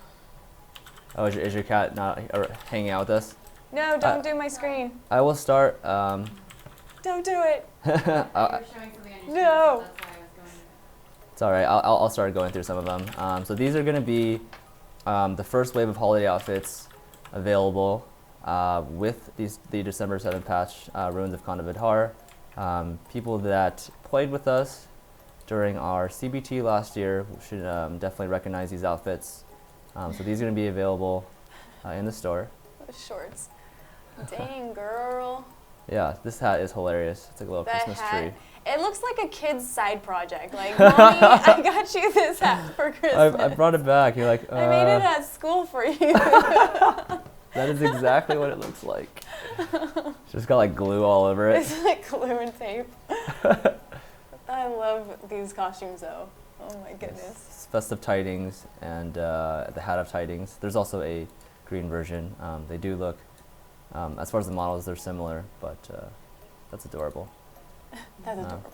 Oh, is your cat not hanging out with us? No, don't do my screen. I will start. Don't do it. You were showing something on your screen, No. so that's why I was going. It's all right. I'll start going through some of them. So these are going to be the first wave of holiday outfits available with the December 7th patch, Ruins of Khanda Vihar. People that played with us during our CBT last year should definitely recognize these outfits. So these are going to be available in the store. Those shorts. Dang, girl. Yeah, this hat is hilarious. It's like a little That Christmas hat. tree. It looks like a kid's side project. Like, mommy, I got you this hat for Christmas. I brought it back. You're like, I made it at school for you. that is exactly what it looks like. Just got like glue all over it. It's like glue and tape. I love these costumes though. Oh my goodness. It's festive tidings and the hat of tidings. There's also a green version. They do look, as far as the models, they're similar, but that's adorable. That's adorable.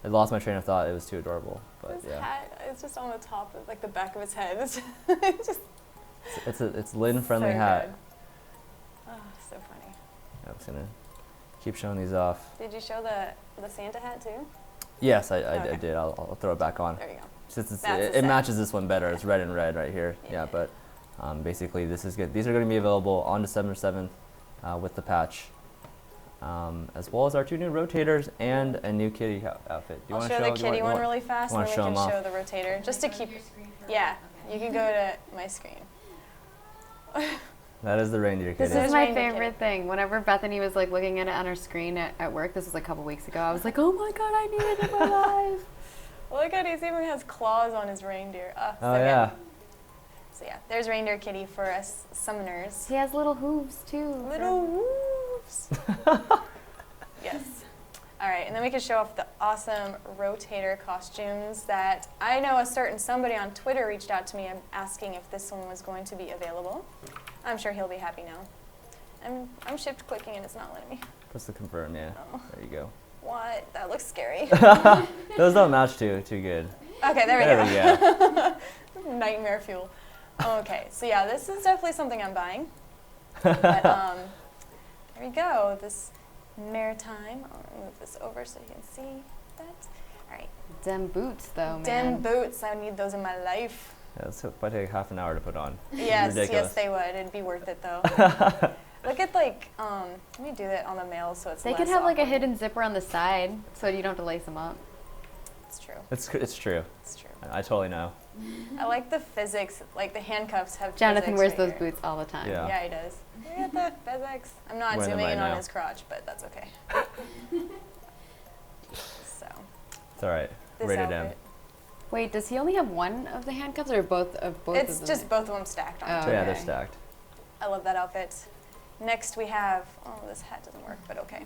I lost my train of thought. It was too adorable, but This yeah. hat is just on the top of like the back of his head. It's just It's Lynn-friendly so hat. good. Oh, so funny. I'm just gonna keep showing these off. Did you show the Santa hat too? Yes, I Okay. did. I'll throw it back on. There you go. Since That's it the set. matches this one better. It's red and red right here. Yeah. Yeah, but basically this is good. These are going to be available on December 7th with the patch, as well as our 2 new rotators and a new kitty outfit. Do you I'll want show to the do you kitty want- one really fast, and wanna then show we 'em can off? show the rotator just to Go keep. your screen for Yeah, Okay. you can go to my screen. That is the reindeer This kitty. is my Reindeer favorite kitty. thing. Whenever Bethany was like looking at it on her screen at work, this was a couple weeks ago, I was like, oh my god, I need it in my life. Look at he even has claws on his reindeer. So Oh good. yeah. So yeah, there's reindeer kitty for us summoners. He has little hooves too. Little wolves. Yes. All right, and then we can show off the awesome rotator costumes that I know a certain somebody on Twitter reached out to me asking if this one was going to be available. I'm sure he'll be happy now. I'm shift clicking and it's not letting me. Press the confirm. Yeah. Oh. There you go. What? That looks scary. Those don't match too good. Okay, there we There go. we go. Nightmare fuel. Okay, so yeah, this is definitely something I'm buying. But there we go. This maritime. I'll move this over so you can see that. All right. Dem boots though, man. Dem boots. I need those in my life. Yeah, it's probably take half an hour to put on. Yes, Ridiculous. yes, they would. It'd be worth it though. Look at like, let me do that on the males so it's They less could have like a awkward. hidden zipper on the side, so you don't have to lace them up. It's true. It's true. It's true. I totally know. I like the physics, like the handcuffs have Jonathan physics wears right those here. boots all the time. Yeah. Yeah, he does. Look at the physics. I'm not Wearing them zooming right in on now. his crotch, but that's okay. So, It's all right. this Rated M. outfit. Wait, does he only have one of the handcuffs or both of both It's of them? just both of them stacked on. Oh. So yeah, they're Okay. stacked. I love that outfit. Next we have, oh, this hat doesn't work, but okay.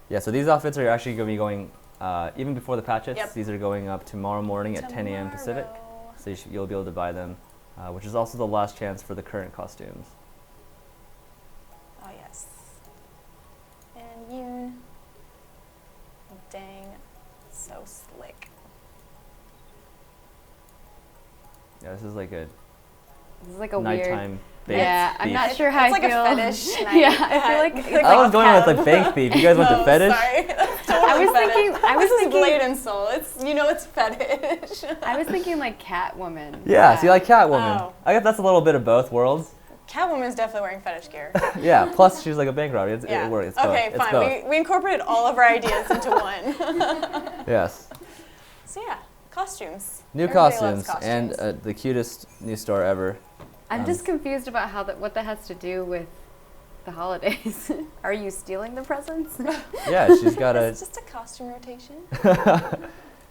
Yeah, so these outfits are actually going to be going even before the patch hits. Yep. These are going up tomorrow morning at 10 a.m. Pacific. Tomorrow. So you'll be able to buy them, which is also the last chance for the current costumes. Oh, yes. And Yoon. Dang, so slick. Yeah, this is like a This is like a weird. nighttime baked Yeah, I'm beef. not sure how It's I like feel. a fetish night. Yeah, I feel like I was going with like baked beef. You guys went to No, fetish? Sorry. That's totally I was fetish. thinking- I was this thinking- is blade and soul. It's it's fetish. I was thinking like Catwoman. Yeah, see, like Catwoman. Oh. I guess that's a little bit of both worlds. Catwoman's definitely wearing fetish gear. Yeah, plus she's like a bank robber. It's, Yeah. it works. It's Okay, both. It's fine. both. We incorporated all of our ideas into one. Yes. So yeah, costumes. New Everybody costumes, loves and the cutest new store ever. I'm just confused about what that has to do with the holidays. Are you stealing the presents? Yeah, she's got a. It's just a costume rotation.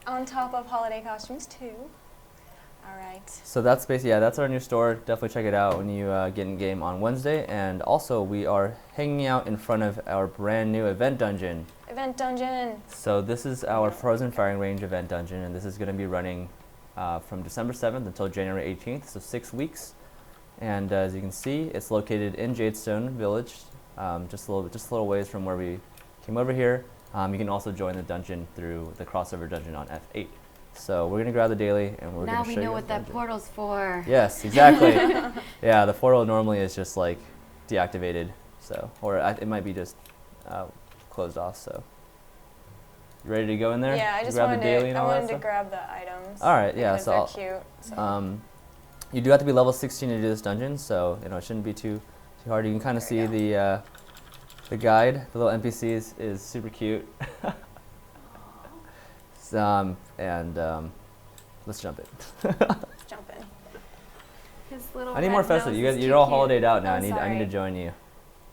On top of holiday costumes too. All right. So that's basically, yeah, that's our new store. Definitely check it out when you get in game on Wednesday. And also, we are hanging out in front of our brand new event dungeon. Event dungeon. So this is our Frozen Firing Range event dungeon, and this is going to be running from December 7th until January 18th, so 6 weeks. And as you can see, it's located in Jadestone Village, just a little ways from where we came over here. You can also join the dungeon through the crossover dungeon on F8. So we're gonna grab the daily, and we're Now gonna we show you know the what that dungeon. portal's for. Yes, exactly. Yeah, the portal normally is just like deactivated, so it might be just closed off. So you ready to go in there? Yeah, I You just grab wanted the daily and I all that wanted to stuff? grab the items. All right, yeah. Because So they're I'll- cute. So. you do have to be level 16 to do this dungeon, so it shouldn't be too hard. You can kind of see There you the guide. The little NPCs is super cute. Let's jump in. Let's jump in. His little I need more red festive. nose You is guys, too you're all cute. holidayed out now. Oh, I need to sorry. join you.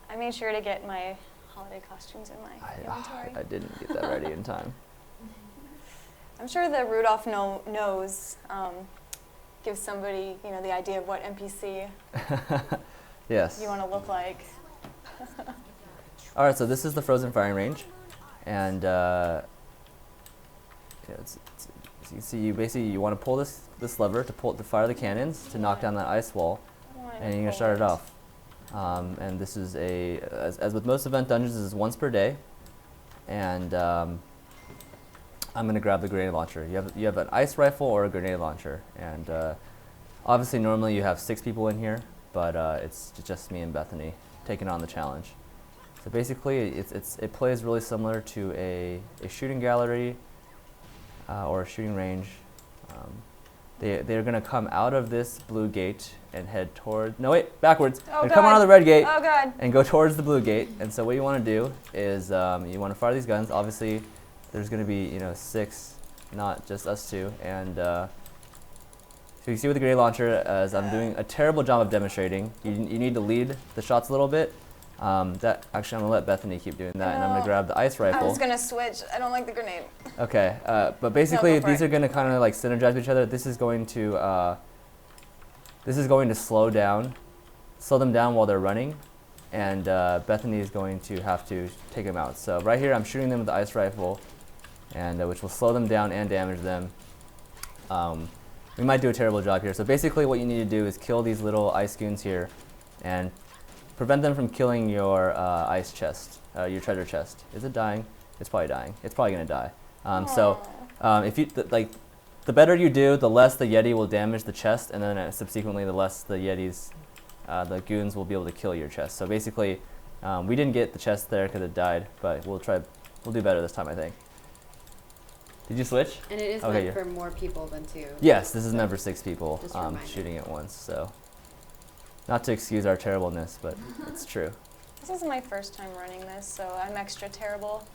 I made sure to get my holiday costumes in my inventory. I didn't get that ready in time. I'm sure the Rudolph nose gives somebody the idea of what NPC Yes. you want to look like. All right, so this is the Frozen Firing Range, and as you can see, you want to pull this lever to fire the cannons to knock down that ice wall, and you're gonna start it off. And this is as with most event dungeons, this is once per day, and I'm gonna grab the grenade launcher. You have an ice rifle or a grenade launcher, and obviously normally you have 6 people in here, but it's just me and Bethany taking on the challenge. So basically, it plays really similar to a shooting gallery or a shooting range. They're going to come out of this blue gate and head toward. No, wait, backwards. Oh, They're coming out God. of the red gate Oh God. and go towards the blue gate. And so what you want to do is you want to fire these guns. Obviously, there's going to be 6, not just us 2. And so you see with the grenade launcher, as I'm doing a terrible job of demonstrating, you need to lead the shots a little bit. Actually, I'm gonna let Bethany keep doing that, and I'm gonna No. grab the ice I rifle. was gonna switch. I don't like the grenade. Okay, but basically go for these it. are gonna kind of like synergize with each other. This is going to slow them down while they're running, and Bethany is going to have to take them out. So right here, I'm shooting them with the ice rifle, and which will slow them down and damage them. We might do a terrible job here. So basically, what you need to do is kill these little ice goons here, and prevent them from killing your ice chest, your treasure chest. Is it dying? It's probably dying. It's probably gonna die. If you the better you do, the less the Yeti will damage the chest, and then subsequently, the less the Yetis, the goons will be able to kill your chest. So basically, we didn't get the chest there because it died, but we'll do better this time, I think. Did you switch? And it is Okay, meant yeah. for more people than 2. Yes, this is meant for 6 people Just a reminder. shooting at once. So, not to excuse our terribleness, but it's true. This is my first time running this, so I'm extra terrible.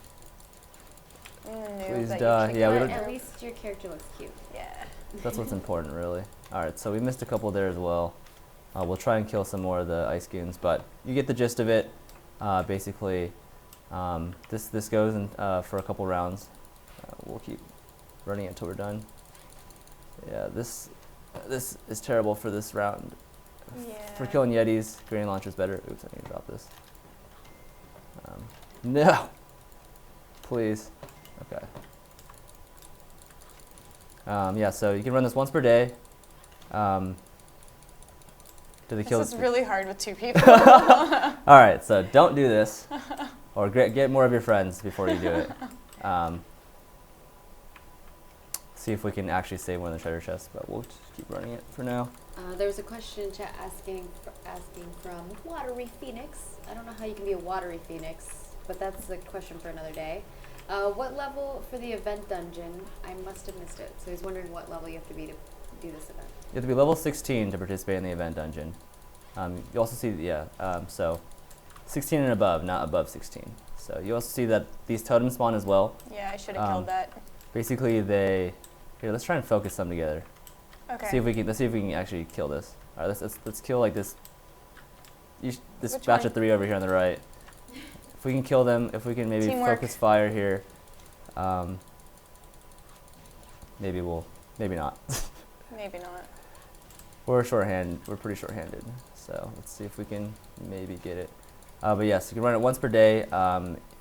I'm the noob Please that die. usually Yeah, we climb don't- At through. least your character looks cute. Yeah. That's what's important, really. All right, so we missed a couple there as well. We'll try and kill some more of the ice goons, but you get the gist of it. Basically, this goes in, for a couple rounds. We'll keep running it until we're done. Yeah, this is terrible for this round. Yeah. For killing Yetis, grenade launcher's better. Oops, I need to drop this. No! Please. Okay. Yeah, so you can run this once per day. Do they kill? This is really hard with 2 people. All right, so don't do this, or get more of your friends before you do it. See if we can actually save one of the treasure chests, but we'll just keep running it for now. There was a question in chat asking from Watery Phoenix. I don't know how you can be a Watery Phoenix, but that's a question for another day. What level for the event dungeon? I must have missed it. So he's wondering what level you have to be to do this event. You have to be level 16 to participate in the event dungeon. You also see, so 16 and above, not above 16. So you also see that these totems spawn as well. Yeah, I should have killed that. Basically, here. Let's try and focus them together. Okay. Let's see if we can actually kill this. All right, let's kill like this. This Which batch one? of 3 over here on the right. If we can kill them, if we can maybe Teamwork. focus fire here, maybe not. Maybe not. We're pretty short-handed. So let's see if we can maybe get it. But yes, you can run it once per day.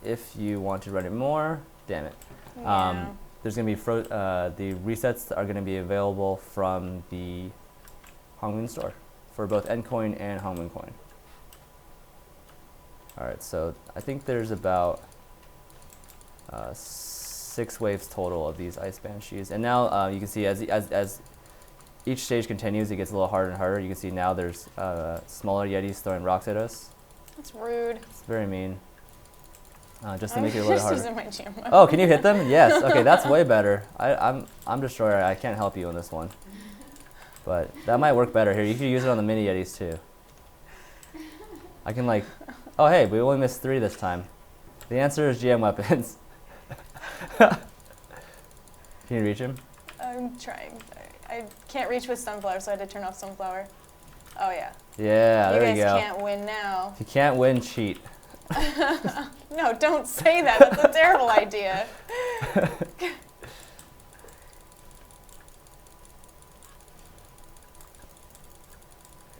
If you want to run it more, damn it. Yeah. There's gonna be the resets are gonna be available from the Hongmoon store for both Endcoin and Hongmoon coin. All right, so I think there's about 6 waves total of these ice banshees, and now you can see as each stage continues, it gets a little harder and harder. You can see now there's smaller Yetis throwing rocks at us. That's rude. It's very mean. Just to I'm make it a little just harder. using my jam weapon. Oh, can you hit them? Yes. Okay, that's way better. I'm Destroyer. I can't help you on this one, but that might work better here. You could use it on the mini Yetis too. I can like, oh hey, we only missed 3 this time. The answer is GM weapons. Can you reach him? I'm trying. I can't reach with sunflower, so I had to turn off sunflower. Oh yeah. Yeah, there you You go. guys can't win now. If you can't win, cheat. No, don't say that. That's a terrible idea.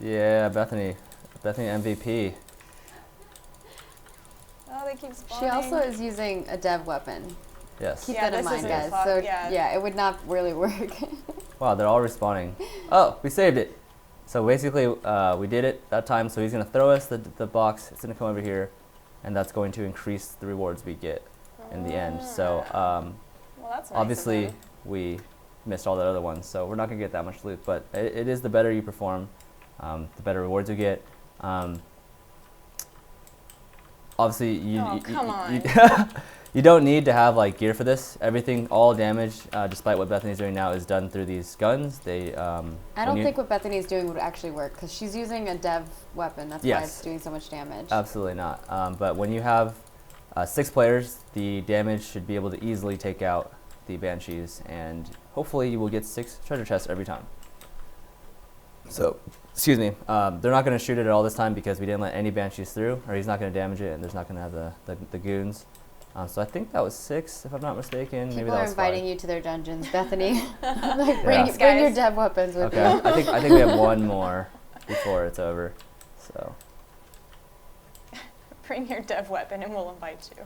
Yeah, Bethany MVP. Oh, they keep spawning. She also is using a dev weapon. Yes. Keep Yeah, that in this mind, isn't guys. fuck- So yeah. it would not really work. Wow, they're all respawning. Oh, we saved it. So basically, we did it that time. So he's gonna throw us the box. It's gonna come over here, and that's going to increase the rewards we get in the end. So Well, that's nice of obviously them. we missed all the other ones, so we're not gonna get that much loot. But it is the better you perform, the better rewards you get. Obviously, you don't need to have like gear for this. Everything, all damage, despite what Bethany's doing now, is done through these guns. They. I don't think what Bethany's doing would actually work because she's using a dev weapon. That's why Yes. it's doing so much damage. Absolutely not. But when you have 6 players, the damage should be able to easily take out the banshees, and hopefully you will get 6 treasure chests every time. So, excuse me. They're not going to shoot it at all this time because we didn't let any banshees through, or he's not going to damage it, and there's not going to have the goons. So I think that was 6, if I'm not mistaken. Maybe People that are was inviting 5. you to their dungeons, Bethany. Like, Yeah. bring Thanks, your guys. dev weapons with Okay, you. I think we have 1 more before it's over. So. Bring your dev weapon and we'll invite you.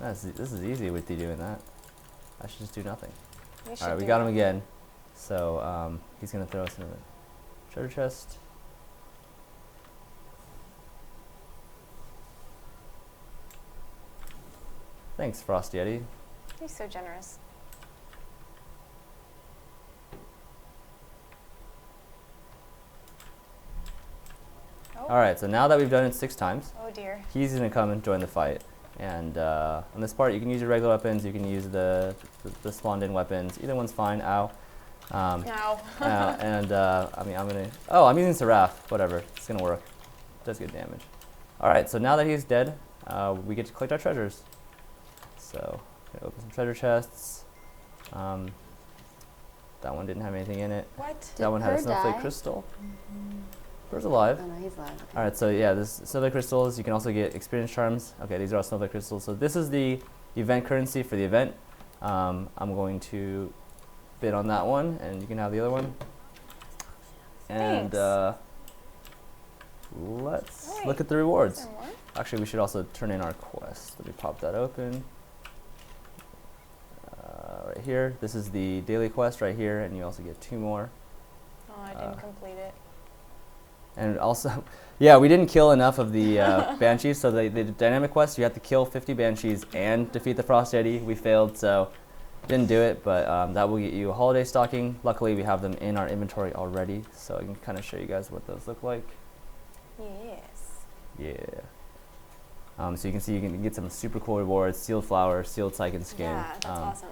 This is easy with you doing that. I should just do nothing. You should All right, we do got him that. again. So he's gonna throw us in the treasure chest. Thanks, Frost Yeti. He's so generous. All right, so now that we've done it 6 times, Oh dear. he's gonna come and join the fight. And on this part, you can use your regular weapons. You can use the spawned-in weapons. Either one's fine. Ow. Ow. I mean, I'm gonna. Oh, I'm using Seraph. Whatever. It's gonna work. Does good damage. All right. So now that he's dead, we get to collect our treasures. So gonna open some treasure chests. That one didn't have anything in it. What? That one had a Purr snowflake die? crystal. Purr's alive. Oh no, he's alive. Okay. All right, so yeah, this snowflake crystals. You can also get experience charms. Okay, these are all snowflake crystals. So this is the event currency for the event. I'm going to bid on that one, and you can have the other one. And Thanks. let's Alright, look at the Is rewards. there more? Actually, we should also turn in our quest. Let me pop that open. Right here, this is the daily quest right here, and you also get 2 more. Oh, I didn't complete it. And also, yeah, we didn't kill enough of the banshees, so the dynamic quest, you have to kill 50 banshees and defeat the frost yeti. We failed, so didn't do it, but that will get you a holiday stocking. Luckily, we have them in our inventory already, so I can kind of show you guys what those look like. Yes. Yeah. So you can see you can get some super cool rewards: sealed flower, sealed Sycan skin. Yeah, that's awesome.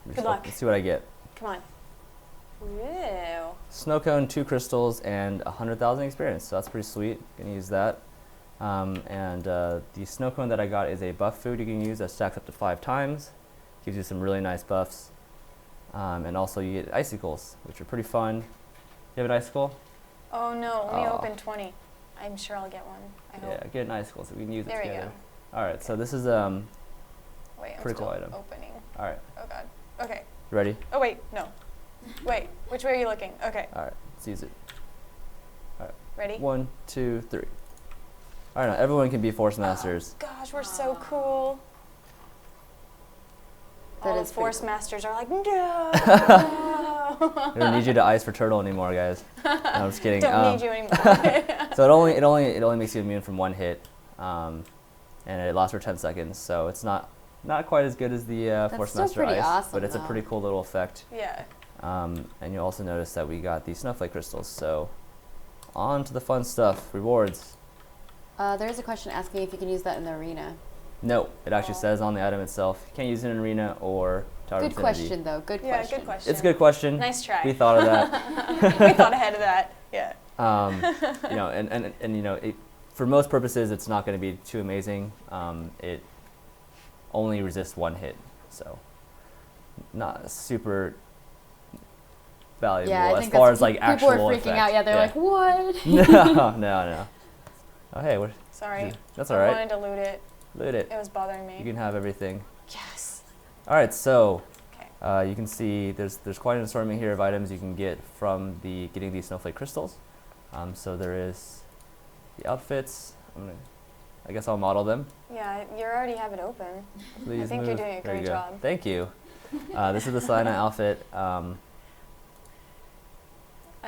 Let's Good luck. Let's see what I get. Come on. Ew. Snow cone, 2 crystals, and 100,000 experience. So that's pretty sweet. Gonna use that. The snow cone that I got is a buff food you can use that stacks up to 5 times. Gives you some really nice buffs. And also you get icicles, which are pretty fun. You have an icicle? Oh no, let me Oh. open 20. I'm sure I'll get one. I hope. Yeah, get an icicle so we can use There it we together. go. All right, so this is Wait, I'm pretty cool still item. opening. all right. Oh god. Okay. You ready? Oh wait, no. Wait, which way are you looking? Okay. All right, let's use it. Ready? 1, 2, 3. All right, now everyone can be Force Masters. Gosh, we're so cool. That All is the pretty Force cool. Masters are like, no. We don't need you to ice for turtle anymore, guys. No, I'm just kidding. Don't need you anymore. So it only makes you immune from 1 hit, and it lasts for 10 seconds. So it's not quite as good as the Force still Master pretty Ice, awesome, but it's a though. pretty cool little effect. Yeah. And you'll also notice that we got the snowflake crystals. So on to the fun stuff, rewards. There is a question asking if you can use that in the arena. No, it actually Oh. says on the item itself. You can't use it in arena or Tower of Good Infinity. question though. Good Yeah, question. good question. It's a good question. Nice try. We thought of that. We thought ahead of that. Yeah. You know, and you know, for most purposes, it's not going to be too amazing. It only resists 1 hit, so not super valuable Yeah, I as think far that's- as like actual people are freaking effect. out. Yeah, they're like, what? No. Oh hey, Sorry. that's I all right. wanted to loot it. Loot it. It was bothering me. You can have everything. Yes. All right, so Okay. you can see there's quite an assortment here of items you can get from getting these snowflake crystals. So there is the outfits. I guess I'll model them. Yeah, you already have it open. Please think you're move. doing a There you great go. job. Thank you. This is the Selena outfit. I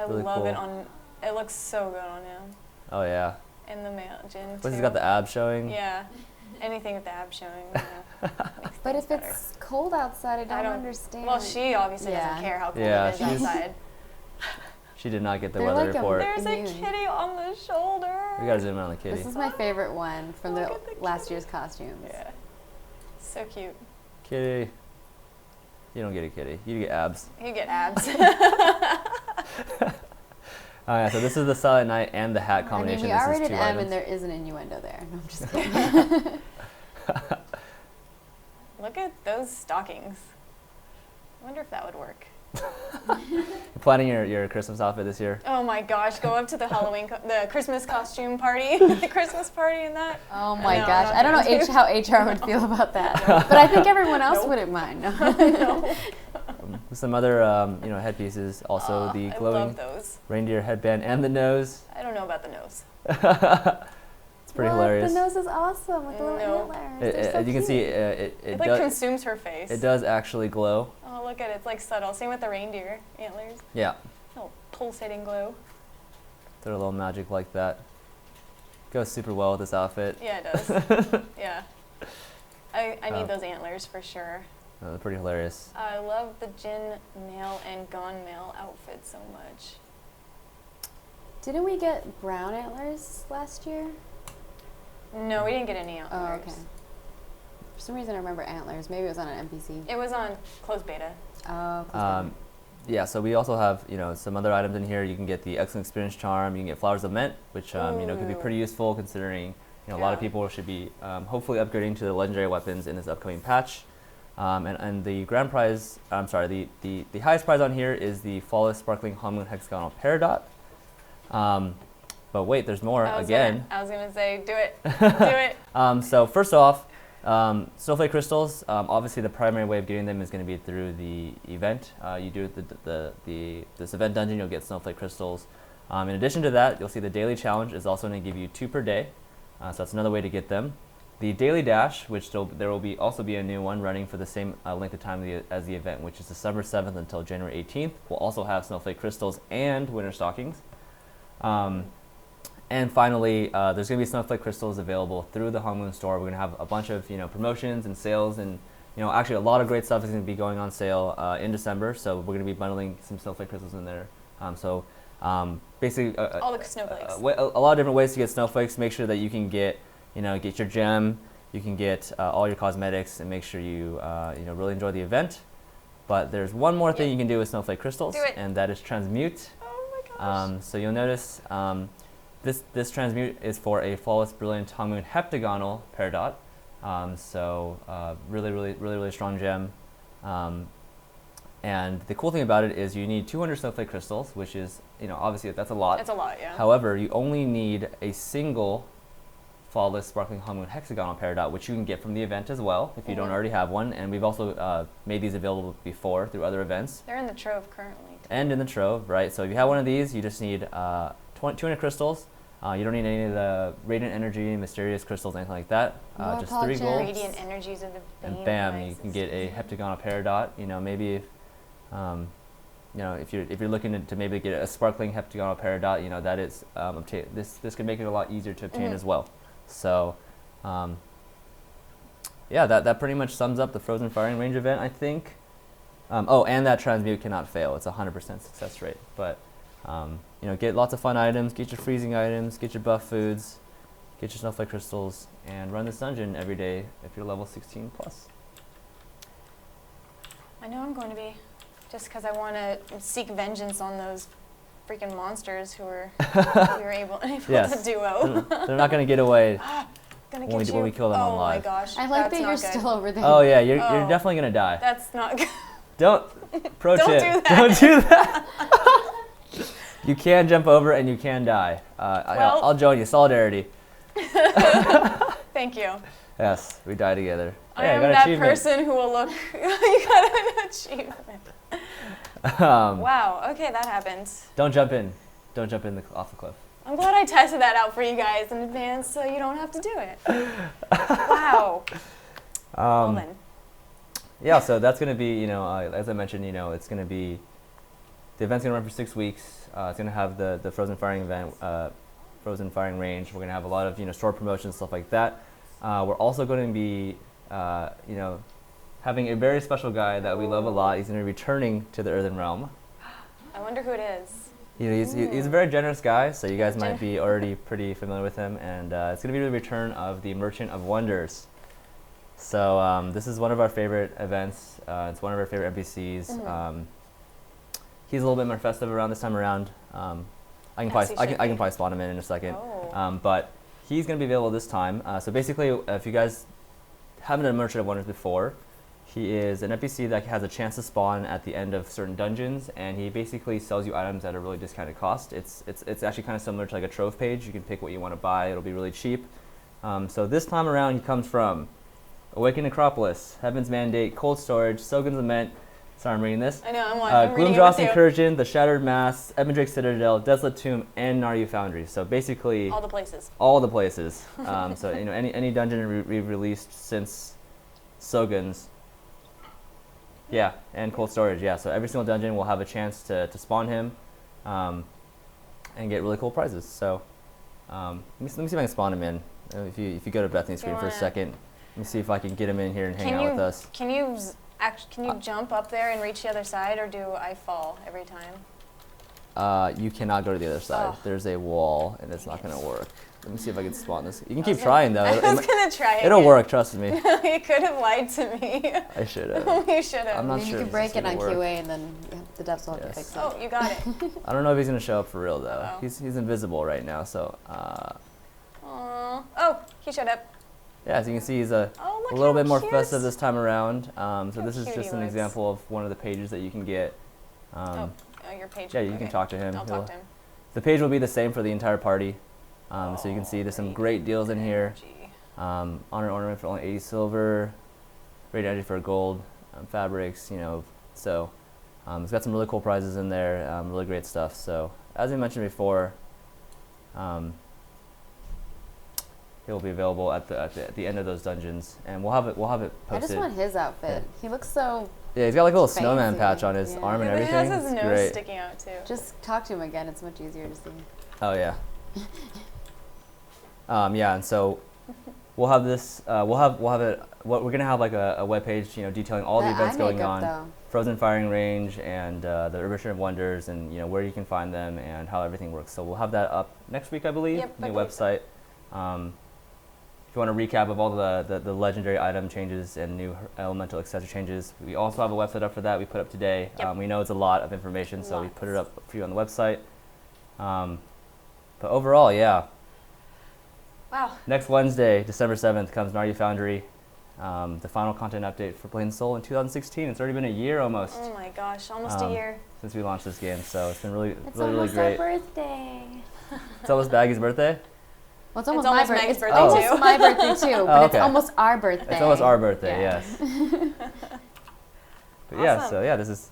Really love it cool. on. It looks so good on him. Oh yeah. In the male gin. Plus he's too. got the abs showing. Yeah. Anything with the abs showing. You know, makes But things if better. it's cold outside, I don't understand. Well, she obviously Yeah. doesn't care how cold Yeah, it is she's- outside. She did not get the They're weather like a report. There's a Immune. kitty on the shoulder. We gotta zoom in on the kitty. This is my favorite one from Look the at the last kitty. year's costumes. Yeah. So cute. Kitty. You don't get a kitty. You get abs. You get abs. Yeah, so this is the Silent Night and the hat I mean, combination. we This are is rated 2 M items. and there is an innuendo there. No, I'm just kidding. Look at those stockings. I wonder if that would work. You're planning your Christmas outfit this year? Oh my gosh, go up to the the Christmas costume party, the Christmas party and that. Oh my No, gosh. not I don't know gonna do. how HR would feel about that. But I think everyone else Nope. wouldn't mind. No. No. Some other headpieces. Also the I glowing love those. reindeer headband and the nose. I don't know about the nose. It's pretty What? hilarious. The nose is awesome with the little No. antlers. They're so You can see cute. It like does consumes her face. it does actually glow. Oh, look at it. It's like subtle. Same with the reindeer antlers. Yeah, Little pulsating glow. they're a little magic like that. Goes super well with this outfit. Yeah, it does. Yeah. I Oh. need those antlers for sure. They're pretty hilarious. I love the Jin male and Gone male outfit so much. Didn't we get brown antlers last year? No, we didn't get any Oh, antlers. okay. For some reason I remember antlers. Maybe it was on an NPC. It was on closed beta. Oh, close Yeah, so we also have, some other items in here. You can get the Excellent Experience Charm. You can get Flowers of Mint, which, could be Ooh. pretty useful considering, a lot of Yeah. people should be hopefully upgrading to the legendary weapons in this upcoming patch. And the grand prize, the highest prize on here is the Flawless Sparkling Hum Hexagonal Peridot. But wait, there's more again. I was gonna say, do it. Do it. So first off, snowflake crystals. Obviously, the primary way of getting them is going to be through the event. You do this event dungeon, you'll get snowflake crystals. In addition to that, you'll see the daily challenge is also going to give you 2 per day. So that's another way to get them. The daily dash, which there will also be a new one running for the same length of time as the event, which is December 7th until January 18th. Will also have snowflake crystals and winter stockings. And finally, there's going to be snowflake crystals available through the Hong Moon store. We're going to have a bunch of promotions and sales, and actually a lot of great stuff is going to be going on sale in December. So we're going to be bundling some snowflake crystals in there. Basically, All the snowflakes. a lot of different ways to get snowflakes. Make sure that you can get get your gem, you can get all your cosmetics, and make sure you really enjoy the event. But there's one more thing you can do with snowflake crystals, Do it. and that is transmute. Oh my gosh. So you'll notice this transmute is for a Flawless Brilliant Hong Moon Heptagonal Peridot. Really strong gem. And the cool thing about it is you need 200 snowflake crystals, which is, obviously that's a lot. It's a lot, yeah. However, you only need a single Flawless Sparkling Hong Moon Hexagonal Peridot, which you can get from the event as well if you don't already have one. And we've also made these available before through other events. They're in the trove currently. And in the trove, right? So if you have one of these, you just need 200 crystals. You don't need any of the Radiant Energy, Mysterious Crystals, anything like that. More Just 3 Apologia. gold. Radiant energies of the And Bane bam, of you can get a Heptagonal Peridot. Maybe if you're looking to maybe get a sparkling Heptagonal Peridot, that is this can make it a lot easier to obtain as well. So yeah, that pretty much sums up the Frozen Firing Range event, I think. And that transmute cannot fail. It's 100% success rate. But get lots of fun items, get your freezing items, get your buff foods, get your snowflake crystals, and run this dungeon every day if you're level 16 plus. I know I'm going to be, just because I want to seek vengeance on those freaking monsters who were able Yes. to duo. They're not going to get away. Gonna When get we kill them on Oh live. my gosh. I like that's that not you're good. still over there. Oh yeah, you're Oh. definitely going to die. That's not good. Pro Don't tip, do that. don't do that. You can jump over and you can die. Well- I'll join you. Solidarity. Thank you. Yes, we die together. I Yeah, am got that achievement. person who will look. You got an achievement. Wow. Okay, that happened. Don't jump in. Don't jump in off the cliff. I'm glad I tested that out for you guys in advance, so you don't have to do it. Wow. Well then. Yeah, so that's going to be, as I mentioned, it's going to be, the event's going to run for 6 weeks. It's going to have the Frozen Firing event, Frozen Firing Range. We're going to have a lot of, store promotions, stuff like that. We're also going to be, having a very special guy that we love a lot. He's going to be returning to the Earthen Realm. I wonder who it is. He's a very generous guy, so you guys might be already pretty familiar with him. And it's going to be the return of the Merchant of Wonders. So this is one of our favorite events. It's one of our favorite NPCs. He's a little bit more festive around this time around. I can probably spawn him in a second. Oh. But he's going to be available this time. So basically, if you guys haven't done Merchant of Wonders before, he is an NPC that has a chance to spawn at the end of certain dungeons, and he basically sells you items at a really discounted cost. It's actually kind of similar to like a trove page. You can pick what you want to buy. It'll be really cheap. So this time around, he comes from Awakened Necropolis, Heaven's Mandate, Cold Storage, Sogan's Lament. Sorry, I'm reading this. I know, I'm reading it Gloomdraw's with you. Incursion, The Shattered Mass, Edmund Citadel, Desolate Tomb, and Naru Foundry. So basically, All the places. all the places. So any dungeon we've released since Sogan's. Yeah, and Cold Storage. Yeah, so every single dungeon will have a chance to spawn him, and get really cool prizes. So let me see if I can spawn him in. If you go to Bethany's screen for a second, let me see if I can get him in here and hang out with us. Can you jump up there and reach the other side, or do I fall every time? You cannot go to the other side. Oh. There's a wall, and it's not Dang going it. to work. Let me see if I can spawn this. You can keep trying, though. I was gonna try it. It'll again. work, trust me. You could have lied to me. I should have. You should I'm have. not Maybe sure you if can this break is it on gonna work. QA and then the devs will have to Yes. fix it. Oh, you got it. I don't know if he's going to show up for real, though. Uh-oh. He's invisible right now, so... Aww. Oh, he showed up. Yeah, as you can see, he's a Oh, look little how bit more cute. festive this time around. So How this is cute just he an looks. example of one of the pages that you can get. Oh, your page. Yeah, you okay. can talk to him. I'll talk to him. The page will be the same for the entire party. So you can see there's some great deals in here. Energy. Honor ornament for only 80 silver. Great energy for gold. Fabrics, you know. So it's got some really cool prizes in there. Really great stuff. So as I mentioned before, it will be available at the end of those dungeons, and we'll have it I just posted. want his outfit. He looks so. Yeah, he's got like a little snowman Fancy. patch on his Yeah. arm and He everything. has his It's nose great. sticking out too. Just talk to him again. It's much easier to see. Oh yeah. Yeah, and so we'll have this. We'll have it. What we're gonna have like a web page, you know, detailing all the That events eye going makeup, on, though. Frozen Firing Range, and the Urban of Wonders, and you know where you can find them and how everything works. So we'll have that up next week, I believe. Yep, I New believe website. If you want a recap of all the legendary item changes and new elemental accessory changes, we also have a website up for that. We put up today. Yep. We know it's a lot of information, so we put it Lots. up for you on the website. But overall, yeah. Wow. Next Wednesday, December 7th, comes Naru Foundry, the final content update for Plain Soul in 2016. It's already been a year almost Oh my gosh, almost a year. since we launched this game, so it's been really, It's really almost great. our birthday. It's almost Baggy's birthday. Well, it's It's almost my almost birthday. Meg's It's birthday, almost too. my birthday too, but it's okay. almost our birthday. It's almost our birthday, Yeah. yes. But yeah, Awesome. so yeah, this is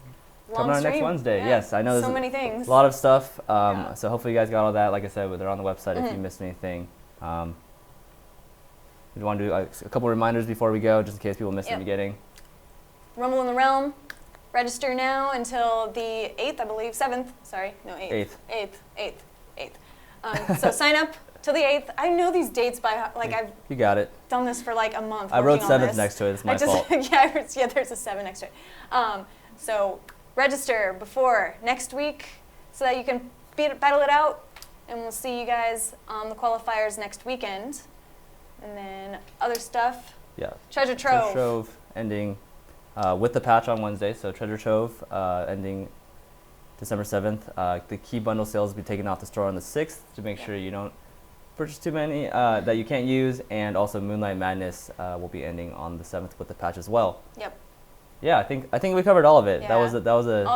Long coming out next stream. Wednesday. Yeah. Yes, I know So there's many things. a lot of stuff. Yeah. So hopefully you guys got all that. Like I said, they're on the website if you Mhm. missed anything. We want to do a couple reminders before we go, just in case people missed Yep. the beginning. Rumble in the Realm. Register now until the 8th, I believe. 7th. Sorry. No, 8th. 8th. So sign up till the 8th. I know these dates by heart. Like I've You got it. done this for like a month. I wrote working on 7th this. next to it. It's I my fault. yeah, there's a 7 next to it. So register before next week so that you can battle it out, and we'll see you guys on the qualifiers next weekend. And then other stuff. Yeah. Treasure Trove. Trove ending with the patch on Wednesday. So Treasure Trove ending December 7th. The key bundle sales will be taken off the store on the 6th to make sure you don't purchase too many that you can't use. And also Moonlight Madness will be ending on the 7th with the patch as well. Yep. Yeah, I think we covered all of it. Yeah. That was All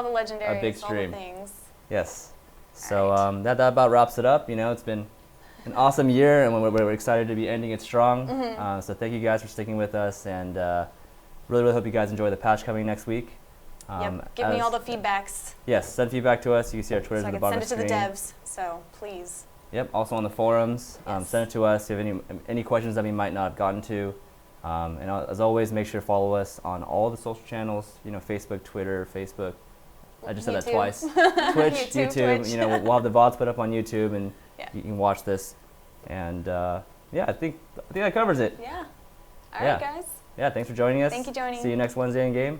the legendaries, big all stream. the things. Yes. So Alright. that about wraps it up. You know, it's been an awesome year, and we're excited to be ending it strong. Mm-hmm. So thank you guys for sticking with us, and really hope you guys enjoy the patch coming next week. Yep. Give me all the feedbacks Yes, send feedback to us. You can see our Twitters so I at the can bottom send it of to the the screen. devs. So please. Yep. Also on the forums, Yes. send it to us if you have any questions that we might not have gotten to. And as always, make sure to follow us on all the social channels. You know, Facebook, Twitter, Facebook. I just said that YouTube. twice. Twitch, YouTube. Twitch. You know, we'll have the VODs put up on YouTube, and Yeah. you can watch this. And yeah, I think that covers it. Yeah. All Yeah. right, guys. Yeah, thanks for joining us. Thank you, Joni. See you next Wednesday in game.